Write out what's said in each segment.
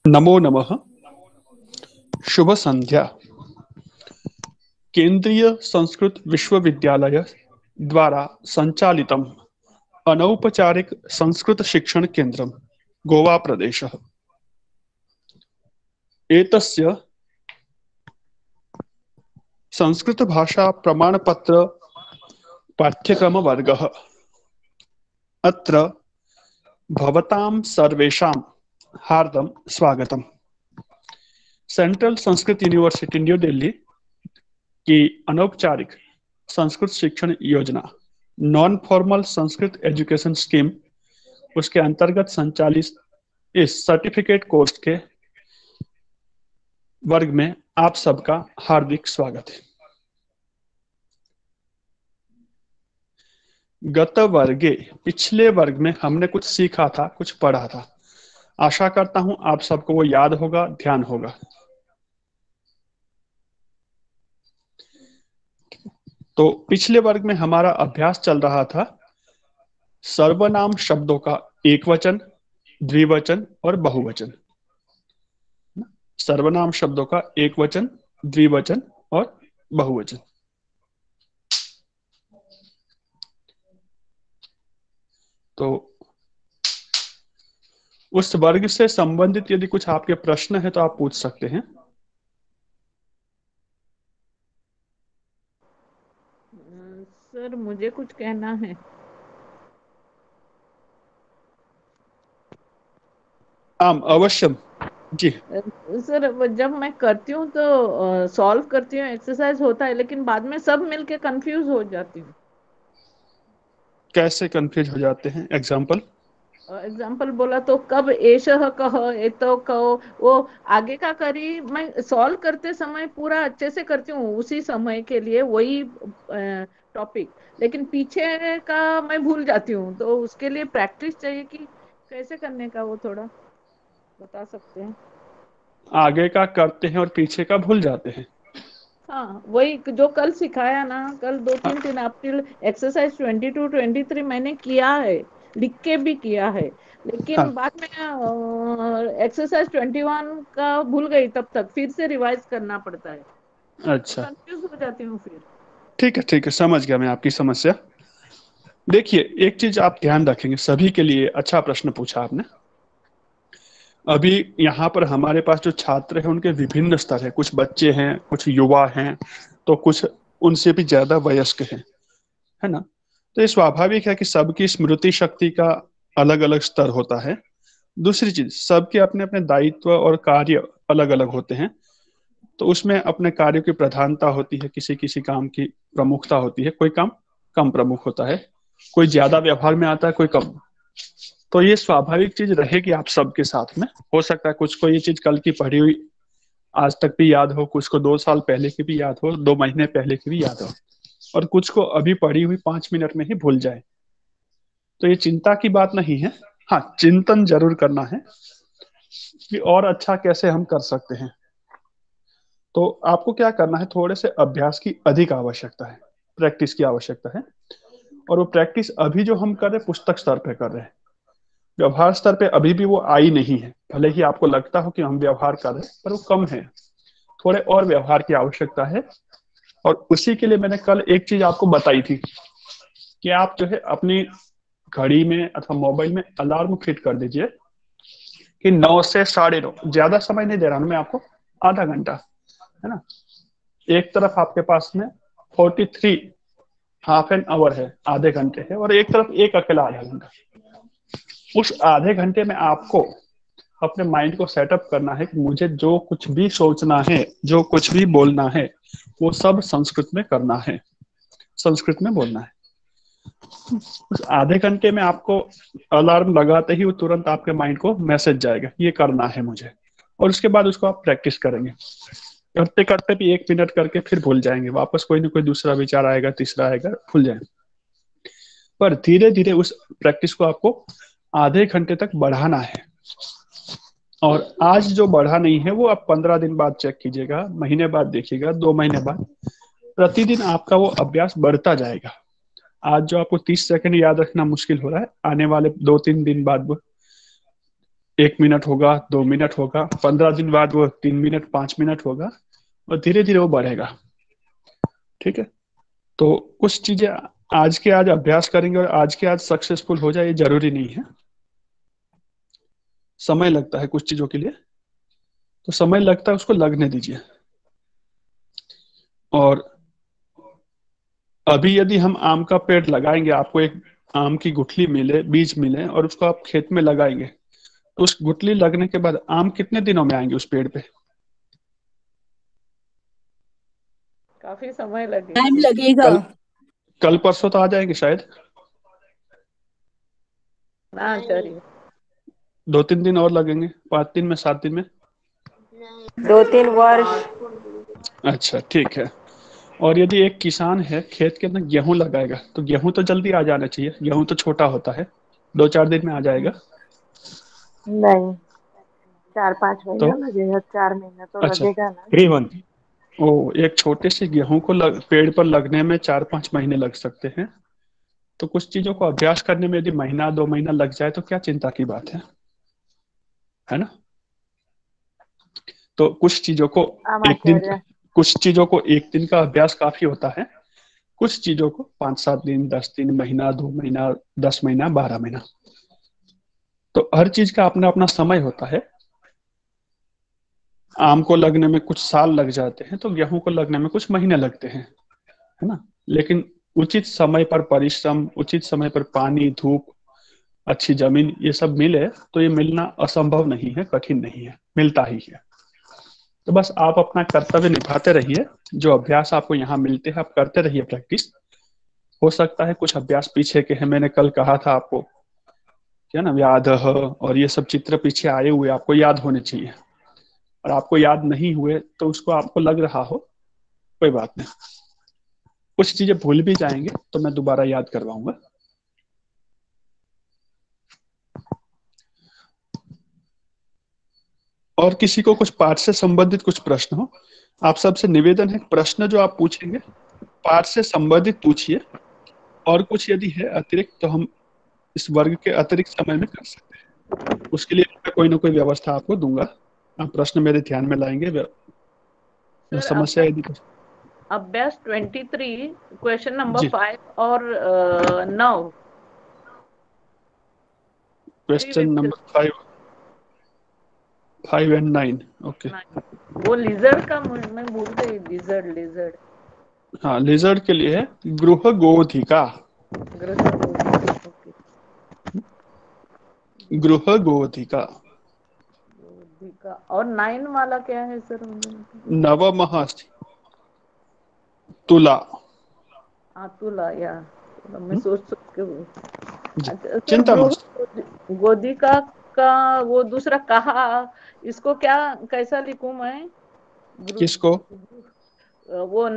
नमो नमः। शुभ संध्या। केंद्रीय संस्कृत विश्वविद्यालय द्वारा संचालितम् अनौपचारिक संस्कृत शिक्षण केंद्रम गोवा प्रदेशः एतस्य संस्कृत भाषा प्रमाणपत्र पाठ्यक्रम वर्गः अत्र भवतां सर्वेषां हार्दं स्वागतम्। Central Sanskrit university new Delhi की अनौपचारिक संस्कृत शिक्षण योजना non formal Sanskrit education scheme उसके अंतर्गत संचालित इस सर्टिफिकेट कोर्स के वर्ग में आप सबका हार्दिक स्वागत है। गत वर्गे पिछले वर्ग में हमने कुछ सीखा था, कुछ पढ़ा था। आशा करता हूं आप सबको वो याद होगा, ध्यान होगा। तो पिछले वर्ग में हमारा अभ्यास चल रहा था सर्वनाम शब्दों का एक वचन, द्विवचन और बहुवचन। सर्वनाम शब्दों का एक वचन, द्विवचन और बहुवचन। तो उस वर्ग से संबंधित यदि कुछ आपके प्रश्न है तो आप पूछ सकते हैं। सर मुझे कुछ कहना है। आम अवश्यम जी। सर जब मैं करती हूँ तो सॉल्व करती हूँ, एक्सरसाइज होता है, लेकिन बाद में सब मिलके कंफ्यूज हो जाती हूँ। कैसे कंफ्यूज हो जाते हैं? एग्जाम्पल। एग्जाम्पल बोला तो कब एशः कह, ए तो कहो, वो आगे का करी मैं सॉल्व करते समय पूरा अच्छे से करती हूँ, उसी समय के लिए वही टॉपिक, लेकिन पीछे का मैं भूल जाती हूँ। तो उसके लिए प्रैक्टिस चाहिए कि कैसे करने का, वो थोड़ा बता सकते हैं? आगे का करते हैं और पीछे का भूल जाते हैं। हाँ, वही जो कल सिखाया ना, कल दो हाँ, तीन तीन अप्रैल एक्सरसाइज 22 23 मैंने किया है, लिख के भी किया है, हाँ। लेकिन बाद में एक्सरसाइज 21 का भूल गई, तब तक फिर से रिवाइज करना पड़ता है, तो अच्छा, कंफ्यूज हो जाती हूँ फिर। ठीक है ठीक है, समझ गया मैं आपकी समस्या। देखिए, एक चीज आप ध्यान रखेंगे, सभी के लिए अच्छा प्रश्न पूछा आपने। अभी यहाँ पर हमारे पास जो छात्र हैं उनके विभिन्न स्तर है। कुछ बच्चे हैं, कुछ युवा हैं, तो कुछ उनसे भी ज्यादा वयस्क हैं, है ना। तो ये स्वाभाविक है कि सबकी स्मृति शक्ति का अलग अलग स्तर होता है। दूसरी चीज, सबके अपने अपने दायित्व और कार्य अलग अलग होते हैं। तो उसमें अपने कार्यों की प्रधानता होती है, किसी किसी काम की प्रमुखता होती है। कोई काम कम प्रमुख होता है, कोई ज्यादा व्यवहार में आता है, कोई कम। तो ये स्वाभाविक चीज रहेगी आप सबके साथ में। हो सकता है कुछ को ये चीज कल की पढ़ी हुई आज तक भी याद हो, कुछ को 2 साल पहले की भी याद हो, 2 महीने पहले की भी याद हो, और कुछ को अभी पढ़ी हुई 5 मिनट में ही भूल जाए। तो ये चिंता की बात नहीं है। हाँ, चिंतन जरूर करना है कि और अच्छा कैसे हम कर सकते हैं। तो आपको क्या करना है, थोड़े से अभ्यास की अधिक आवश्यकता है, प्रैक्टिस की आवश्यकता है। और वो प्रैक्टिस अभी जो हम कर रहे हैं पुस्तक स्तर पे कर रहे हैं, व्यवहार स्तर पे अभी भी वो आई नहीं है। भले ही आपको लगता हो कि हम व्यवहार कर रहे हैं, पर वो कम है। थोड़े और व्यवहार की आवश्यकता है। और उसी के लिए मैंने कल एक चीज आपको बताई थी कि आप जो है अपनी घड़ी में अथवा मोबाइल में अलार्म फिट कर दीजिए कि 9 से 9:30, ज्यादा समय नहीं दे रहा हूं मैं आपको, आधा घंटा, है ना। एक तरफ आपके पास में 43 हाफ एन आवर है, आधे घंटे है, और एक तरफ एक अकेला आधा घंटा। उस आधे घंटे में आपको अपने माइंड को सेटअप करना है कि मुझे जो कुछ भी सोचना है, जो कुछ भी बोलना है, वो सब संस्कृत में करना है, संस्कृत में बोलना है। उस आधे घंटे में आपको अलार्म लगाते ही वो तुरंत आपके माइंड को मैसेज जाएगा कि ये करना है मुझे। और उसके बाद उसको आप प्रैक्टिस करेंगे। करते करते भी 1 मिनट करके फिर भूल जाएंगे, वापस कोई ना कोई दूसरा विचार आएगा, तीसरा आएगा, भूल जाएंगे। पर धीरे धीरे उस प्रैक्टिस को आपको आधे घंटे तक बढ़ाना है। और आज जो बढ़ा नहीं है वो आप 15 दिन बाद चेक कीजिएगा, महीने बाद देखिएगा, 2 महीने बाद। प्रतिदिन आपका वो अभ्यास बढ़ता जाएगा। आज जो आपको 30 सेकंड याद रखना मुश्किल हो रहा है, आने वाले 2 3 दिन बाद वो 1 मिनट होगा, 2 मिनट होगा, 15 दिन बाद वो 3 मिनट, 5 मिनट होगा, और धीरे धीरे वो बढ़ेगा। ठीक है। तो कुछ चीजें आज के आज अभ्यास करेंगे और आज के आज सक्सेसफुल हो जाए, ये जरूरी नहीं है। समय लगता है कुछ चीजों के लिए, तो समय लगता है, उसको लगने दीजिए। और अभी यदि हम आम का पेड़ लगाएंगे, आपको एक आम की गुठली मिले, बीज मिले, और उसको आप खेत में लगाएंगे, तो उस गुठली लगने के बाद आम कितने दिनों में आएंगे उस पेड़ पे? काफी समय लगेगा। टाइम लगेगा। कल कल परसों तो आ जाएंगे शायद। हाँ चलिए। 2-3 दिन और लगेंगे, 5 दिन में, 7 दिन में। 2-3 वर्ष। अच्छा, ठीक है। और यदि एक किसान है, खेत के अंदर गेहूं लगाएगा, तो गेहूं तो जल्दी आ जाना चाहिए, गेहूं तो छोटा होता है, 2-4 दिन में आ जाएगा। नहीं, 4-5 महीना तो लगेगा, 4 महीना तो अच्छा, लगेगा ना। 3 मंथ। ओ, एक छोटे से गेहूं को पेड़ पर लगने में 4-5 महीने लग सकते हैं। तो कुछ चीजों को अभ्यास करने में यदि महीना 2 महीना लग जाए तो क्या चिंता की बात है ना? तो कुछ चीजों को आम एक दिन आचार्य। कुछ चीजों को एक दिन का अभ्यास काफी होता है। कुछ चीजों को 5-7 दिन, 10 दिन, महीना, 2 महीना, 10 महीना, 12 महीना। तो हर चीज का अपना अपना समय होता है। आम को लगने में कुछ साल लग जाते हैं, तो गेहूं को लगने में कुछ महीने लगते हैं, है ना? लेकिन उचित समय पर परिश्रम, उचित समय पर पानी, धूप, अच्छी जमीन, ये सब मिले तो ये मिलना असंभव नहीं है, कठिन नहीं है, मिलता ही है। तो बस आप अपना कर्तव्य निभाते रहिए। जो अभ्यास आपको यहाँ मिलते हैं, आप करते रहिए प्रैक्टिस। हो सकता है कुछ अभ्यास पीछे के हैं, मैंने कल कहा था आपको, क्या ना, व्याध और ये सब चित्र पीछे आए हुए आपको याद होने चाहिए। और आपको याद नहीं हुए तो उसको आपको लग रहा हो, कोई बात नहीं, कुछ चीजें भूल भी जाएंगे तो मैं दोबारा याद करवाऊंगा। और किसी को कुछ पाठ से संबंधित कुछ प्रश्न हो, आप सबसे निवेदन है, प्रश्न जो आप पूछेंगे पाठ से संबंधित पूछिए। और कुछ यदि है अतिरिक्त तो हम इस वर्ग के अतिरिक्त समय में कर सकते हैं, उसके लिए मैं कोई ना कोई व्यवस्था आपको दूंगा। आप प्रश्न मेरे ध्यान में लाएंगे, सर समस्या यदि अभ्यास 23, क्वेश्चन नंबर जी। 5 और 9। Question number 5 and 9, okay. वो लिजर्ड का मैं भूल गई, लिजर्ड लिजर्ड। हाँ, लेजर्ड के लिए है गृह गोधिका। ओके। गृह गोधिका। और 9 वाला क्या है सर? नवमः तुला। तुला या मैं सोच के जी, अच्छा सर, चिंता मत। गोदिका का वो दूसरा कहा, इसको क्या कैसा लिखूं मैं? किसको? वो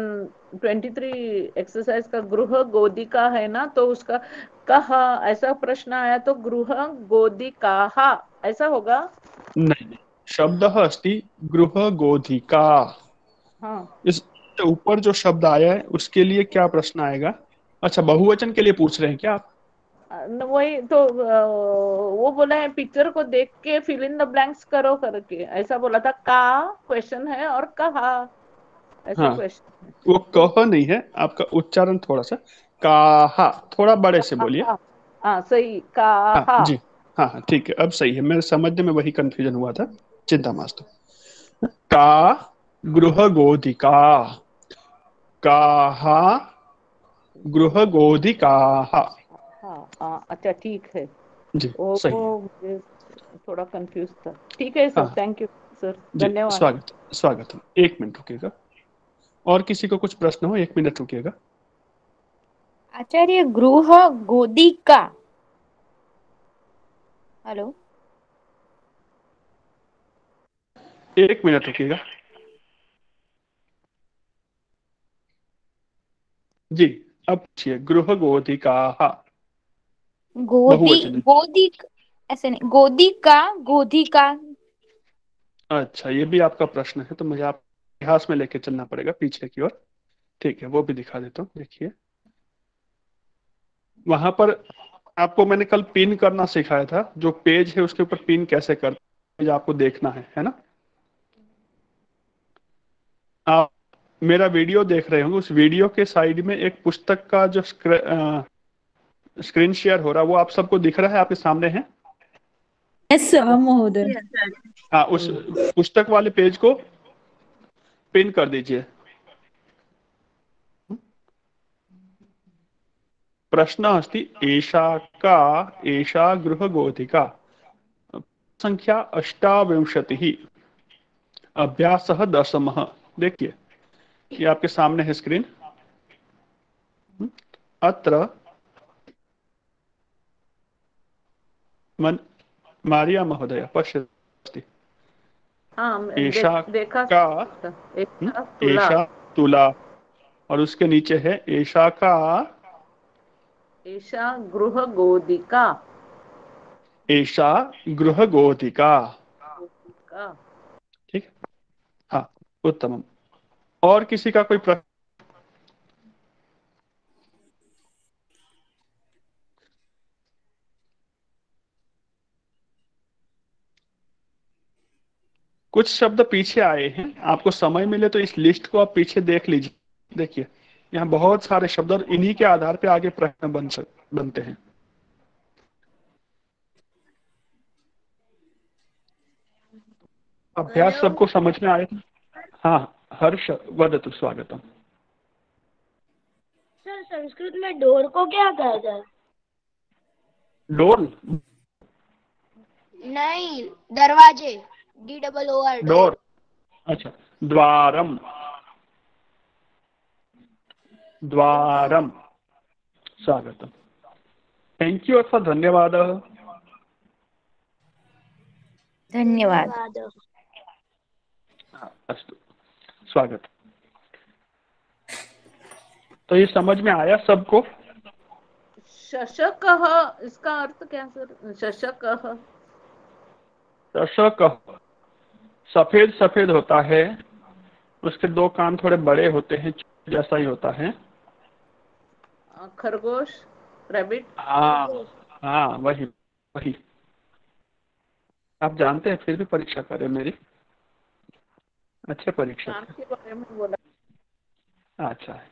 23 एक्सरसाइज का गृह गोदिका है ना, तो उसका कहा ऐसा प्रश्न आया, तो गृह गोदिका ऐसा होगा? नहीं नहीं, शब्द अस्ति गृह गोधिका। हाँ। इस ऊपर जो शब्द आया है उसके लिए क्या प्रश्न आएगा? अच्छा, बहुवचन के लिए पूछ रहे हैं क्या आप? वही तो वो बोला है पिक्चर को देख के फिल इन द ब्लैंक्स करो करके, ऐसा बोला था। का क्वेश्चन है और कहा ऐसा हाँ, क्वेश्चन है। वो कह नहीं है, आपका उच्चारण थोड़ा सा काहा, थोड़ा बड़े से बोलिए। हाँ हाँ, सही हाँ कहा। जी। हाँ हाँ, ठीक है, अब सही है, मेरे समझने में वही कंफ्यूजन हुआ था। चिंता मत। का गृह गोधिका। काहा गृह गोधिका। हाँ हाँ, अच्छा ठीक है। जी, वो सही है। मुझे थोड़ा कंफ्यूज था। ठीक है सर, हाँ थैंक यू सर, जी, धन्यवाद। स्वागत स्वागत है। 1 मिनट रुकिएगा। और किसी को कुछ प्रश्न हो, 1 मिनट रुकिएगा। आचार्य गृह गोदिका। हेलो। 1 मिनट रुकिएगा। जी, अब पूछिए, गृह गोधिका। गोदी बहुवचन है। गोदी, ऐसे नहीं, गोदी का गोधी का। अच्छा, ये भी आपका प्रश्न है, तो मुझे आप इतिहास में लेके चलना पड़ेगा पीछे की ओर। ठीक है, वो भी दिखा देता हूँ, देखिए। वहां पर आपको मैंने कल पिन करना सिखाया था, जो पेज है उसके ऊपर पिन कैसे करते हैं, पेज आपको देखना है ना। आप मेरा वीडियो देख रहे होंगे, उस वीडियो के साइड में एक पुस्तक का जो स्क्रीन शेयर हो रहा है वो आप सबको दिख रहा है, आपके सामने है। यस महोदय। हाँ, उस पुस्तक वाले पेज को पिन कर दीजिए। प्रश्न अस्ति एषा का एषा गृहगोधिका संख्या 28 अभ्यासः 10। देखिए ये आपके सामने है स्क्रीन। अत्र मारिया महोदय पश्यति। हाँ एषा देखा का एषा तुला। एषा तुला, और उसके नीचे है एषा का एषा गृह गोदिका। एषा गृहगोधिका। का ठीक है, हाँ उत्तम। और किसी का कोई प्रश्न? कुछ शब्द पीछे आए हैं, आपको समय मिले तो इस लिस्ट को आप पीछे देख लीजिए। देखिए यहाँ बहुत सारे शब्द और इन्हीं के आधार पे आगे प्रश्न बनते हैं। अभ्यास सबको समझ में आए? हाँ, हर्ष वदतु स्वागतम। सर संस्कृत में डोर को क्या कहते हैं? डोर? नहीं, दरवाजे। DOOR डोर, अच्छा, द्वारम। द्वारम, स्वागतम। थैंक यू अथवा धन्यवाद। धन्यवाद। अस्तु, स्वागत। तो ये समझ में आया सबको? शशकः, इसका अर्थ क्या सर? शशकः, शशक सफेद सफेद होता है, उसके दो कान थोड़े बड़े होते हैं, जैसा ही होता है। खरगोश, रैबिट। हाँ हाँ, वही वही। आप जानते हैं, फिर भी परीक्षा करें मेरी। अच्छे परीक्षा नाम के बारे में बोला। अच्छा है।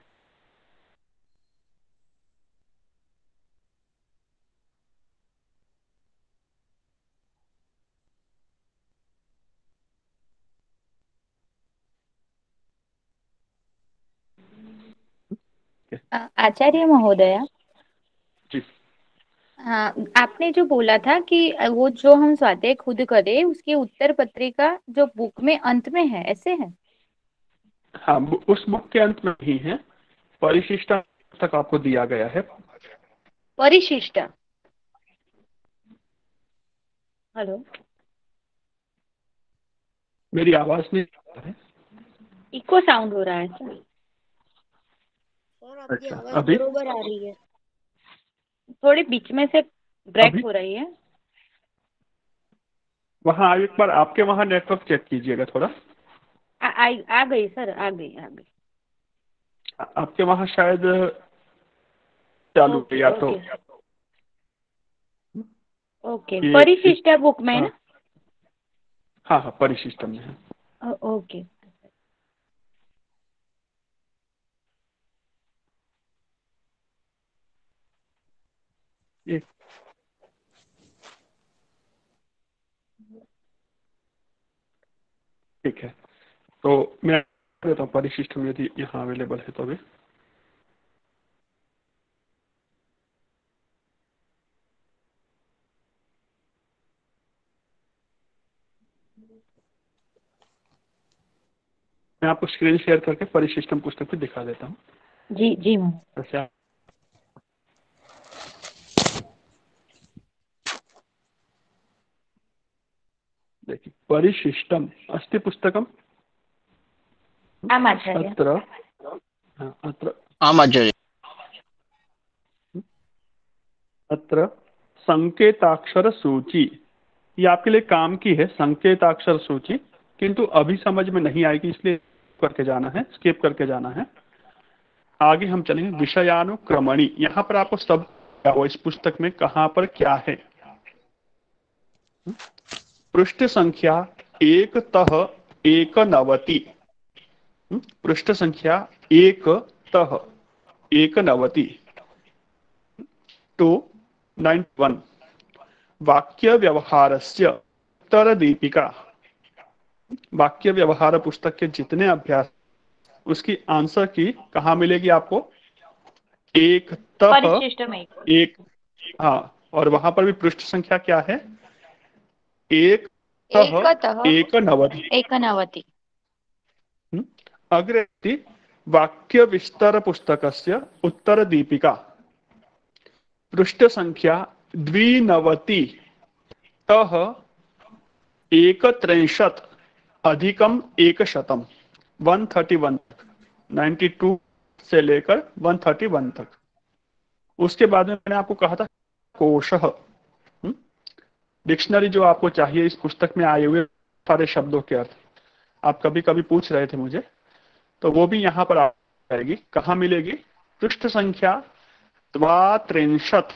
आचार्य महोदया, जी, हाँ, आपने जो बोला था कि वो जो हम स्वाध्याय खुद करें उसकी उत्तर पत्रिका जो बुक में अंत में है, ऐसे है? हाँ, उस बुक के अंत में ही है। परिशिष्ट तक आपको दिया गया है। परिशिष्ट? हेलो, मेरी आवाज नहीं आ रही है? इको साउंड हो रहा है सर। सर आपकी अच्छा, आवाज अभी? बरोबर आ रही है। थोड़ी बीच में से ब्रेक अभी? हो रही है। वहाँ एक बार आपके वहाँ नेटवर्क चेक कीजिएगा थोड़ा। आ गई सर, आ गई आ गई। आपके वहाँ शायद चालू है या तो। ओके, परिशिष्ट बुक में है ना? हाँ हाँ, परिशिष्ट में है। ओके। ठीक है, तो मैं देता हूँ परिशिष्ट में, यदि यहाँ अवेलेबल है तो अभी। मैं आपको स्क्रीन शेयर करके परिशिष्टम पुस्तक भी दिखा देता हूँ। जी जी मैम। अच्छा, देखिए, परिशिष्टम अस्ति पुस्तकम आम् आचार्य। अत्र अत्र आम् आचार्य। अत्र संकेताक्षर सूची, ये आपके लिए काम की है, संकेताक्षर सूची, किंतु अभी समझ में नहीं आएगी, इसलिए करके जाना है, स्किप करके जाना है। आगे हम चलेंगे विषयानुक्रमणी। यहाँ पर आपको सब क्या वो इस पुस्तक में कहाँ पर क्या है। पृष्ठ संख्या एक तह एक नवति। पृष्ठ संख्या एक तह एक नवति 291 वाक्य व्यवहारस्य उत्तरदीपिका। वाक्य व्यवहार पुस्तक के जितने अभ्यास उसकी आंसर की कहाँ मिलेगी आपको, एक तह परिशिष्ट में एक। हाँ, और वहां पर भी पृष्ठ संख्या क्या है, एक तह एकतः एक नवति। एकनवति। अग्रे अस्ति वाक्य विस्तार पुस्तकस्य उत्तरदीपिका। पृष्ठ संख्या 92 तः 163 अधिकम 100 131 92 से लेकर 131 तक। उसके बाद में मैंने आपको कहा था कोशः, डिक्शनरी जो आपको चाहिए इस पुस्तक में आए हुए सारे शब्दों के अर्थ। आप कभी कभी पूछ रहे थे मुझे, तो वो भी यहाँ पर आ जाएगी। कहाँ मिलेगी, पृष्ठ संख्या 32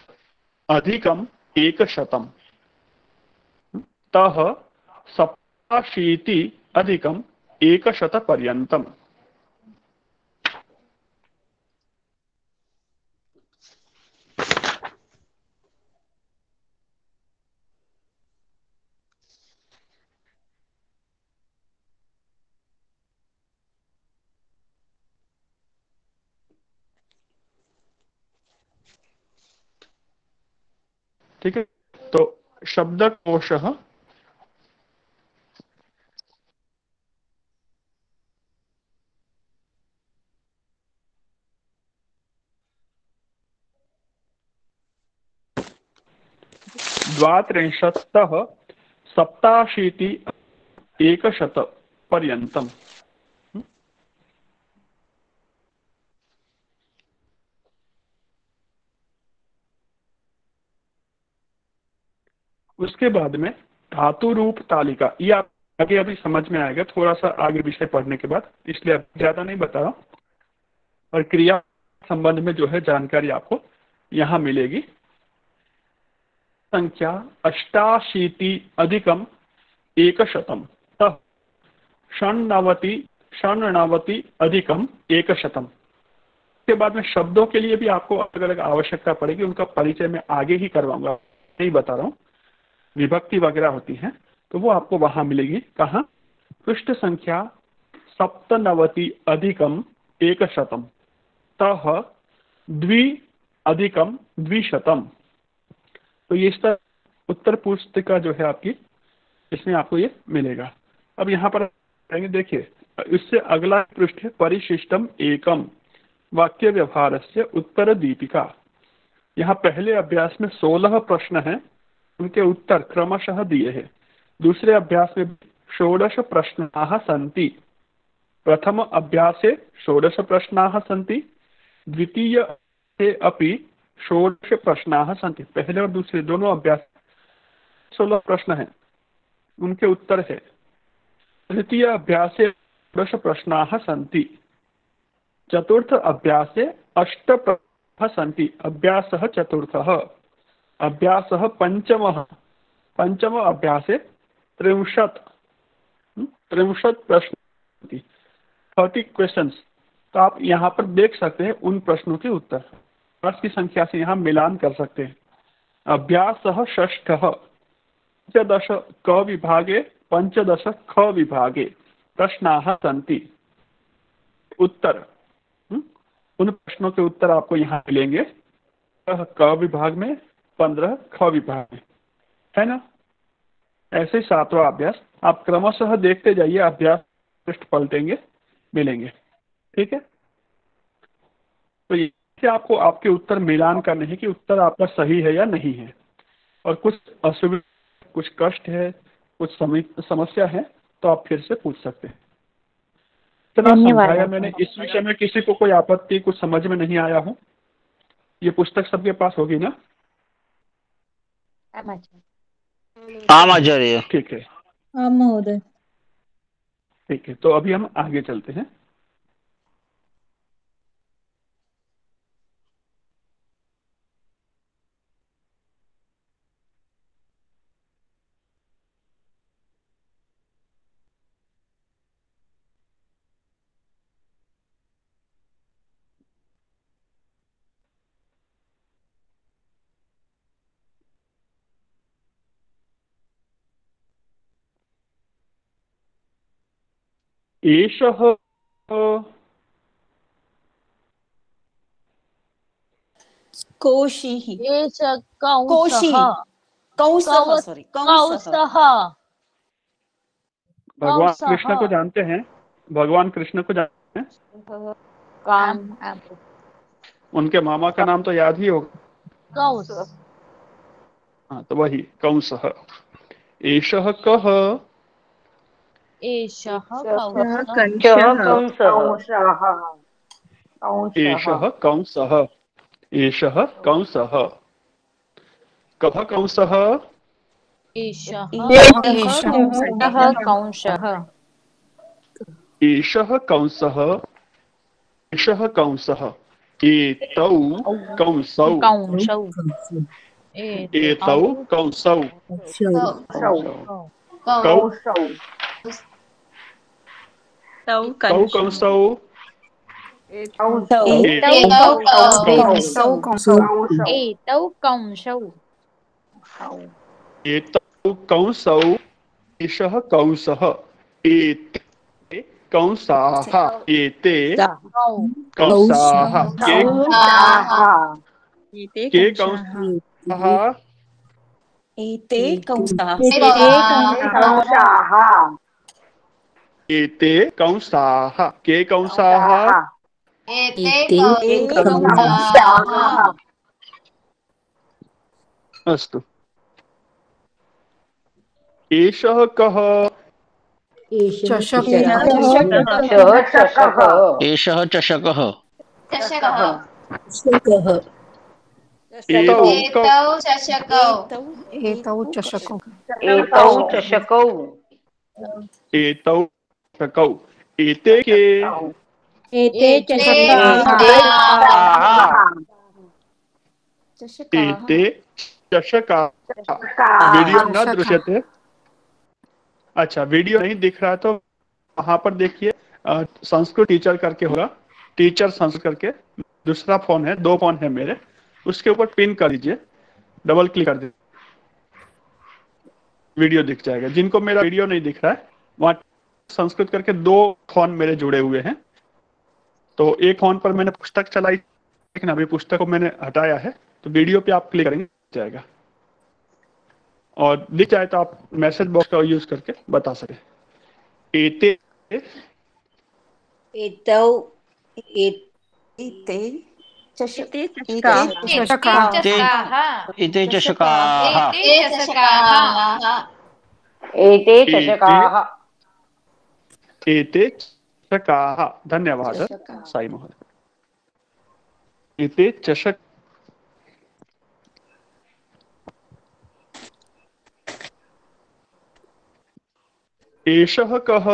अधिकम 100 तः 87 अधिकम 100 पर्यंतम। ठीक है, तो शब्दकोशः द्वात्रिंशत्तः 87 100 पर्यंतम। उसके बाद में धातु रूप तालिका, ये आप आगे अभी समझ में आएगा थोड़ा सा आगे विषय पढ़ने के बाद, इसलिए अब ज्यादा नहीं बता रहा। और क्रिया संबंध में जो है जानकारी आपको यहाँ मिलेगी। संख्या 88 अधिकम 100 तः 99 अधिकम 100। के बाद में शब्दों के लिए भी आपको अलग अलग आवश्यकता पड़ेगी, उनका परिचय मैं आगे ही करवाऊंगा, नहीं बता रहा हूँ। विभक्ति वगैरह होती हैं तो वो आपको वहां मिलेगी। कहाँ, पृष्ठ संख्या 97 अधिकम 100 तः 2 अधिकम 200। तो ये इसका उत्तर पुस्तिका जो है आपकी, इसमें आपको ये मिलेगा। अब यहाँ पर देखिए, इससे अगला पृष्ठ है परिशिष्टम एकम वाक्य व्यवहार से उत्तर दीपिका। यहाँ पहले अभ्यास में 16 प्रश्न हैं, उनके उत्तर क्रमशः दिए हैं। दूसरे अभ्यास में 16 प्रश्नाः सन्ति। प्रथम अभ्यासे 16 प्रश्नाः सन्ति, द्वितीय अपि 16 प्रश्नाः सन्ति। पहले और दूसरे दोनों अभ्यास 16 प्रश्न हैं, उनके उत्तर है। तृतीय अभ्यासे 16 प्रश्नाः सन्ति। चतुर्थ अभ्यासे 8 प्रश्नाः सन्ति। अभ्यासः चतुर्थः। अभ्यासः पंचम अभ्यासे 30 प्रश्न 30 क्वेश्चंस। तो आप यहाँ पर देख सकते हैं उन प्रश्नों के उत्तर, प्रश्न की संख्या से यहाँ मिलान कर सकते हैं। अभ्यासः षष्ठः 15 क विभागे 15 ख विभागे प्रश्नाः सन्ति। उत्तर, उन प्रश्नों के उत्तर आपको यहाँ मिलेंगे क विभाग में, 15 ख विभाग में, है ना। ऐसे 7वां अभ्यास आप क्रमशः देखते जाइए, अभ्यास पृष्ठ पलटेंगे, मिलेंगे। ठीक है, तो ये आपको आपके उत्तर मिलान करने हैं कि उत्तर आपका सही है या नहीं है। और कुछ असुविधा, कुछ कष्ट है, कुछ समस्या है तो आप फिर से पूछ सकते हैं। इतना समझाया मैंने। इस विषय में किसी को कोई आपत्ति, कुछ समझ में नहीं आया हो? ये पुस्तक सबके पास होगी ना? हाँ आचार्य। ठीक है, हाँ महोदय। ठीक है, तो अभी हम आगे चलते हैं। एषः कोशिः एष कोशी कंसः कौसः सॉरी कौसः कंसः भगवान कंसः कृष्ण को जानते हैं? भगवान कृष्ण को जानते हैं? आम उनके मामा का नाम तो याद ही होगा। कंस हाँ, तो वही कंसः। एषः कः? एषः कंसः एषः कंसः। एषः कंसः। कः कंसः? एषः कंसः एषः कंसः। एषः कंसः। एतौ कंसौ। एतौ कंसौ। कौ तौ तौ कंसौ। एतौ कंसौ एतौ कंसौ। एषः कंसः। एते कंसाः। एते कंसाः। के कंसाः? एते कंसाः एते कंसाः। के कंसाः? अस्तु। एषः कः? एषः चषकः एतौ चषकौ एतौ चषकौ। एते के? एते चषकाः। वीडियो न दृश्यते। अच्छा, वीडियो नहीं दिख रहा तो वहां पर देखिए, संस्कृत टीचर करके होगा, टीचर संस्कृत करके दूसरा फोन है, 2 फोन है मेरे, उसके ऊपर पिन कर दीजिए, डबल क्लिक कर दीजिए, वीडियो दिख जाएगा। जिनको मेरा वीडियो नहीं दिख रहा है, वहाँ संस्कृत करके 2 फोन मेरे जुड़े हुए हैं। तो एक फोन पर मैंने पुस्तक चलाई, लेकिन अभी पुस्तक को मैंने हटाया है, तो वीडियो पे आप क्लिक करेंगे जाएगा, और दिख जाए तो आप मैसेज बॉक्स का यूज करके बता सके। एते एते इते चषकाः एते चषकाः। धन्यवाद साई महोदय। एते चषक। एषः कः?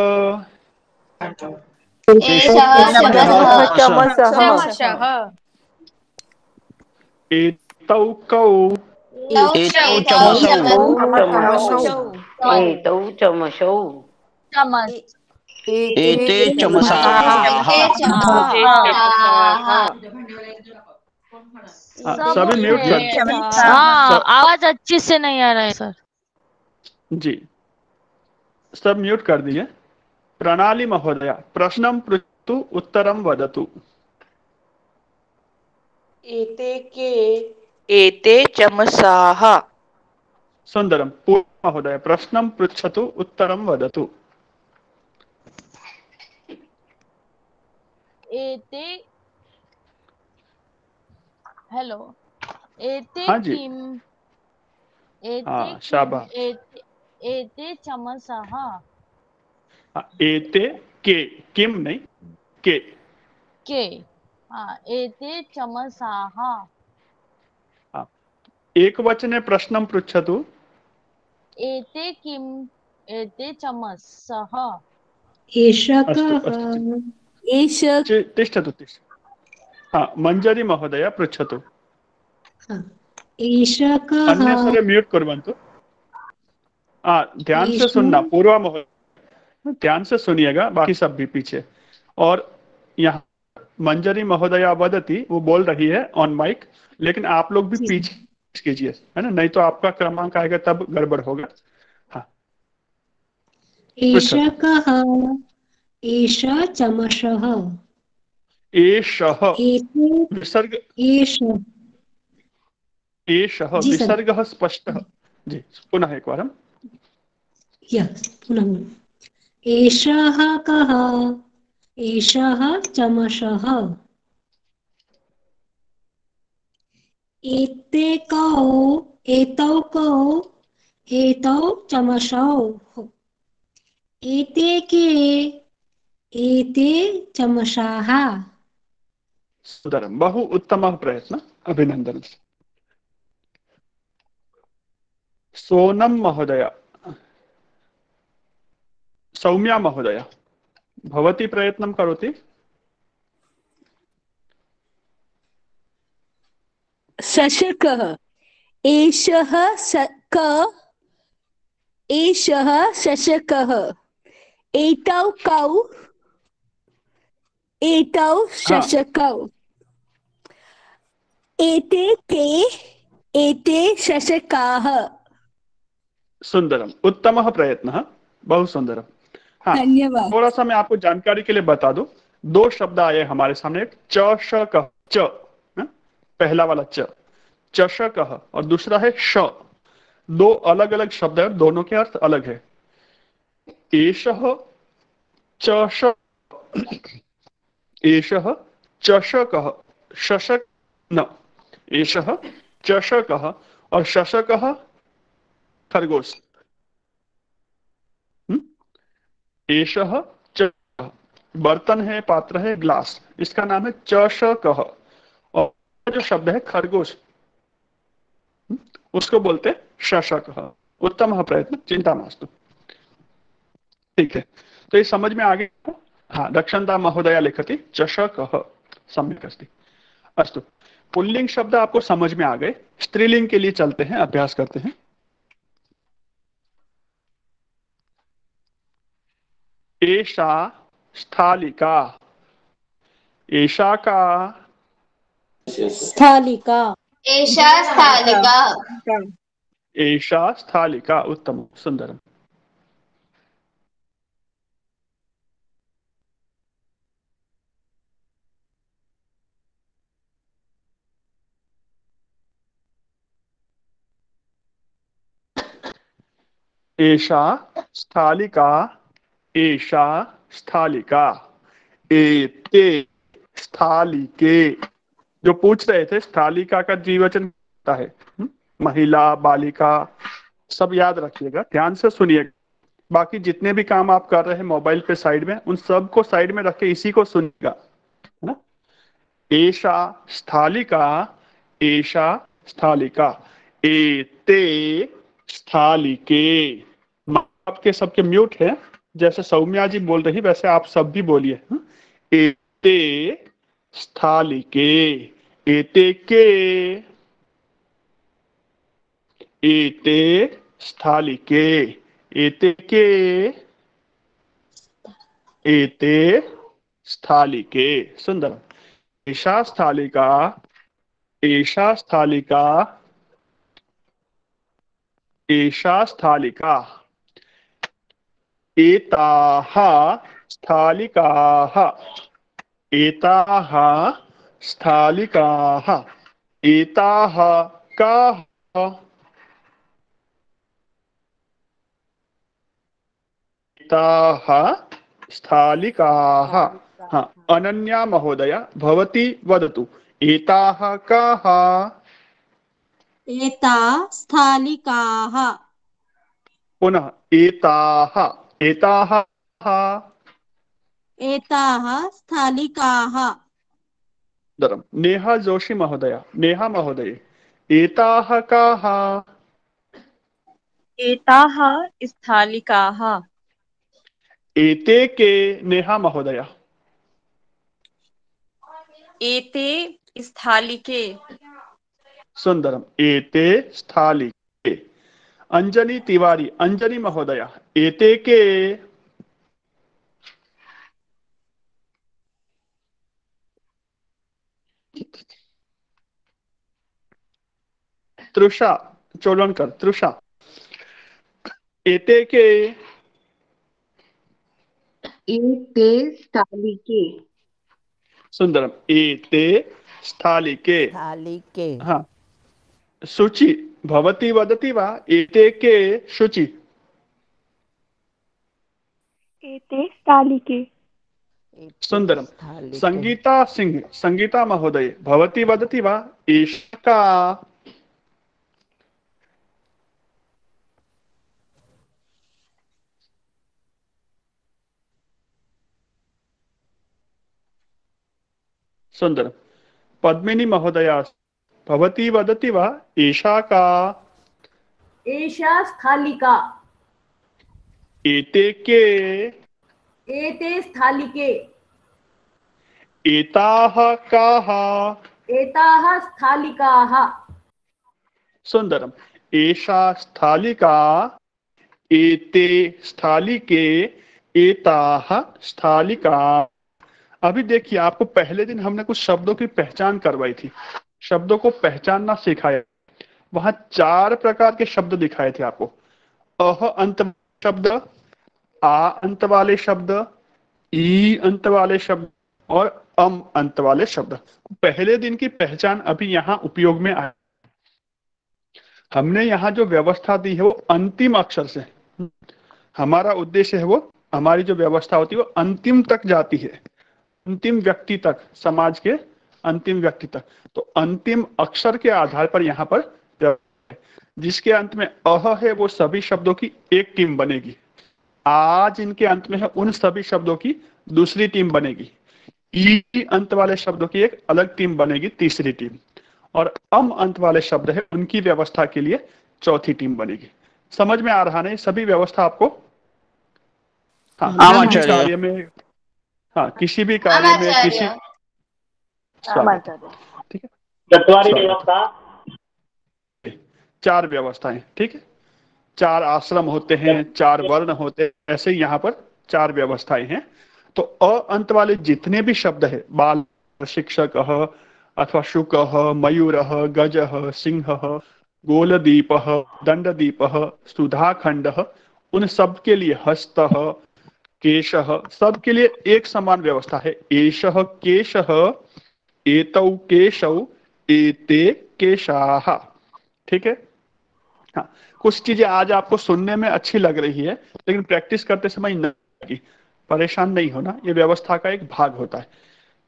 चमसः एतौ कौ? एतौ चमसौ एते चमसाः सभी म्यूट कर। आवाज अच्छे से नहीं आ रहा है सर जी, सब म्यूट कर दिए। प्रणाली महोदया, प्रश्नं पृच्छतु, उत्तरं वदतु। एते चमसाः सुन्दरं। पूर्व महोदय, प्रश्नं पृच्छतु, उत्तरं वदतु। एते हेलो एते हाँ जी। किम हाँ, शाबाश। एते चमसः एते के, किम नहीं, के एते चमसाः। एक वचने प्रश्नं पृच्छतु। एते किम एते चमसः। तिष्ठतु। हाँ, मञ्जरी महोदय पृच्छतु। अन्य सर्वे म्यूट कुर्वन्तु। ध्यान से सुनना, पूर्वा महोदय ध्यान से सुनिएगा, बाकी सब भी पीछे। और यहाँ मंजरी महोदया वदती, वो बोल रही है ऑन माइक, लेकिन आप लोग भी पीछे कीजिए, है ना, नहीं तो आपका क्रमांक आएगा तब गड़बड़ होगा। हाँ, एषः कः? एष चमसः। एषः एते विसर्ग, एष। एषः जी सर। विसर्गः स्पष्टः। जी पुनः एकवारं। पुनः। एषः कः? एषः चमसः। एते कौ? एतौ कौ? एतौ चमसौ। एते के? एते चमसाः। सुन्दरं, बहु उत्तमः प्रयत्नः, अभिनन्दनं। सोनं महोदय, सौम्या महोदय, भवती प्रयत्नं करोति? शशकः। एषः एषः शशकः। एतौ कौ? एतौ हाँ, शशकौ। एते के? एते शशकाः। सुंदरम, उत्तमः प्रयत्नः, बहु सुंदरम। हाँ, धन्यवाद। थोड़ा सा मैं आपको जानकारी के लिए बता दूं। दो शब्द आए हमारे सामने, च श क च, हाँ? पहला वाला च, चषकः, और दूसरा है श। दो अलग अलग शब्द है, दोनों के अर्थ अलग है। एषः चष, एषः चषकः, शशक न, एषः चषकः और शशकः खरगोश। एषः चषकः, बर्तन है, पात्र है, ग्लास, इसका नाम है चषकः। और जो शब्द है खरगोश, उसको बोलते शशकः। उत्तमः प्रयत्न, चिंता मास्तु। ठीक है, तो ये समझ में आ गया। हाँ, रक्षन्ता महोदया लिखति चषकः, सम्यक् अस्ति। अस्तु, पुल्लिंग शब्द आपको समझ में आ गए। स्त्रीलिंग के लिए चलते हैं, अभ्यास करते हैं। एषा स्थालिका। एषा का? स्थालिका। एषा स्थालिका। एषा स्थालिका, उत्तम, सुंदरम। एषा स्थालिका, एषा स्थालिका, एते स्थालिके। जो पूछ रहे थे, स्थालिका का द्विवचन होता है महिला, बालिका, सब याद रखिएगा, ध्यान से सुनिएगा। बाकी जितने भी काम आप कर रहे हैं मोबाइल पे साइड में, उन सब को साइड में रख के इसी को सुनिएगा, है ना। एषा स्थालिका, एषा स्थालिका, एते स्थालिके। आपके सबके म्यूट है, जैसे सौम्या जी बोल रही वैसे आप सब भी बोलिए। एते स्थालिके, एते के, एते स्थालिके, एते के, एते स्थालिके। सुंदर। एषा स्थालिका, एषा स्थालिका, एषा स्थालिका, एताः स्थालिकाः, एताः स्थालिकाः, एताः काः? एताः स्थालिकाः। हाँ, अनन्या महोदया, भवती वदतु, एताः काः? एता स्थालिकाः। पुनः एताः, एताः एताः स्थालिकाः। नेहा जोशी महोदया, नेहा महोदय, एताः काः? एताः स्थालिकाः। एते के, नेहा महोदया? एते स्थालिके। सुंदरम, एते स्थालिके। अंजनी तिवारी, अंजनी महोदया, एते के? तृषा चोलनकर, तृषा, एते के? एते स्थालिके। सुंदरम। एते स्थालिके। स्थालिके। हाँ। शुचि भवती वदति वा एते के शुचि? एते स्थालिके। सुंदरम। स्थालिके। संगीता सिंह, संगीता महोदय भवती वदति वा एषा का? सुंदरम। पद्मिनी महोदया भवती वदति वा एषा का? एषा स्थालिका। एते के? एते स्थालिके। एताः काः? एताः स्थालिकाः। सुंदरम। एषा स्थालिका, एते स्थालिके, एताः स्थालिका। अभी देखिए, आपको पहले दिन हमने कुछ शब्दों की पहचान करवाई थी, शब्दों को पहचानना सिखाया। वहां 4 प्रकार के शब्द दिखाए थे आपको। अह अंत शब्द, आ अंत वाले शब्द, ई अंत वाले शब्द और अम अंत वाले शब्द। पहले दिन की पहचान अभी यहाँ उपयोग में आया। हमने यहाँ जो व्यवस्था दी है वो अंतिम अक्षर से, हमारा उद्देश्य है वो, हमारी जो व्यवस्था होती है वो अंतिम तक जाती है, अंतिम व्यक्ति तक, समाज के अंतिम व्यक्ति तक। तो अंतिम अक्षर के आधार पर यहाँ पर जिसके अंत में अह है वो सभी शब्दों की एक टीम बनेगी। आज इनके अंत में है उन सभी शब्दों की दूसरी टीम बनेगी। ई अंत वाले शब्दों की एक अलग टीम बनेगी, तीसरी टीम। और अम अंत वाले शब्द है उनकी व्यवस्था के लिए चौथी टीम बनेगी। समझ में आ रहा नहीं सभी व्यवस्था आपको? हाँ, कार्य में, हाँ किसी भी कार्य में, किसी, ठीक है। 4 व्यवस्थाएं, ठीक है। 4 आश्रम होते हैं, 4 वर्ण होते हैं, ऐसे ही यहाँ पर 4 व्यवस्थाएं हैं। तो अ अंत वाले जितने भी शब्द है, बाल, शिक्षक अथवा शुक, मयूर, गज, सिंह, गोलदीप, दंडदीप, सुधाखंड, उन सब के लिए हस्त, केश, सब के लिए एक समान व्यवस्था है। एषः केशः, एतौ केशौ, एते केशाः। ठीक है। हाँ, कुछ चीजें आज आपको सुनने में अच्छी लग रही है लेकिन प्रैक्टिस करते समय नहीं लगेगी। परेशान नहीं होना, ये व्यवस्था का एक भाग होता है।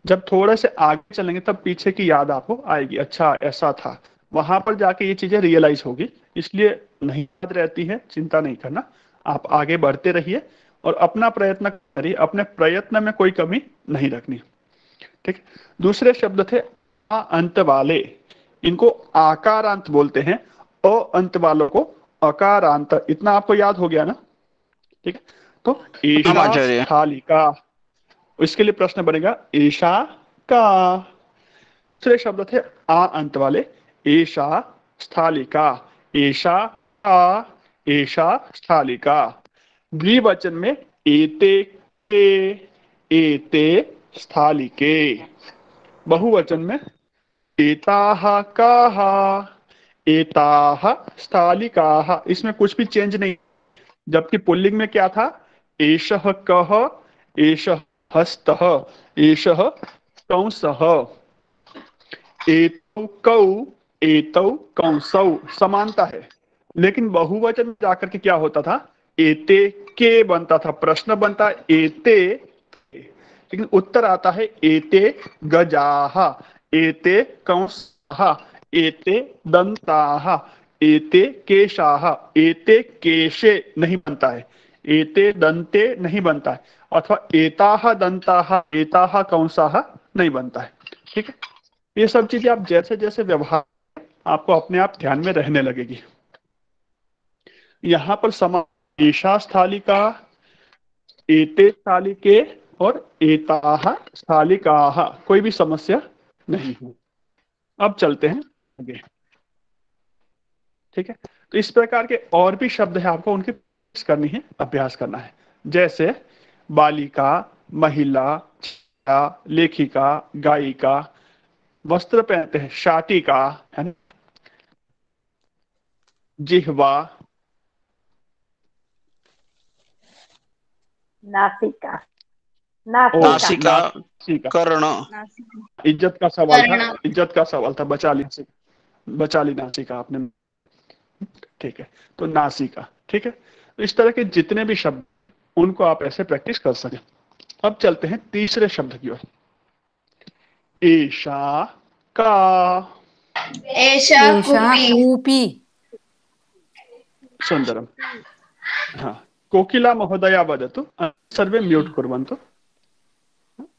जब थोड़े से आगे चलेंगे तब पीछे की याद आपको आएगी, अच्छा ऐसा था, वहां पर जाके ये चीजें रियलाइज होगी। इसलिए नहीं याद रहती है, चिंता नहीं करना, आप आगे बढ़ते रहिए और अपना प्रयत्न करिए, अपने प्रयत्न में कोई कमी नहीं रखनी। ठीक। दूसरे शब्द थे आ अंत वाले, इनको आकारांत बोलते हैं। अ अंत वालों को अकारांत, इतना आपको याद हो गया ना? ठीक है। तो एषा स्थालिका, इसके लिए प्रश्न बनेगा एषा का। दूसरे शब्द थे आ अंत वाले, एषा स्थालिका, एषा का, एषा स्थालिका। द्विवचन में एते के, एते स्थालिके। बहुवचन में एताः काः, एताः स्थालिकाः। इसमें कुछ भी चेंज नहीं। जबकि पुल्लिंग में क्या था? एषः कः, एषः हस्तः, एषः कंसः, एतौ कौ, एतौ कंसौ, समानता है। लेकिन बहुवचन में जाकर के क्या होता था? एते के बनता था, प्रश्न बनता एते, लेकिन उत्तर आता है एते गजाः, एते कंसाः, एते दंताः, एते केशाः। एते केशे नहीं बनता है, एते दंते नहीं बनता है, अथवा एताः दंताः, एताः कंसाः नहीं बनता है। ठीक है। ये सब चीजें आप जैसे जैसे व्यवहार आपको अपने आप ध्यान में रहने लगेगी। यहाँ पर समा एषा स्थालिका, एते स्थालिके और एताः स्थालिकाः, कोई भी समस्या नहीं है। अब चलते हैं आगे। ठीक है। तो इस प्रकार के और भी शब्द है, आपको उनकी प्रैक्टिस करनी है, अभ्यास करना है। जैसे बालिका, महिला, लेखिका, गायिका, वस्त्र पहनते हैं, शाटिका है ना, जिह्वा, नासिका, नासिका नासिका। कर्ण इज्जत का सवाल था, कर्ण। इज्जत का सवाल था, बचा ली नासिका आपने। ठीक है, तो नासिका। ठीक है, तो इस तरह के जितने भी शब्द उनको आप ऐसे प्रैक्टिस कर सकें। अब चलते हैं तीसरे शब्द की ओर। एषा का। एषा कूपी। कूपी। सुंदरम। हाँ, कोकिला महोदया वदतु, सर्वे म्यूट कुर्वन्तु।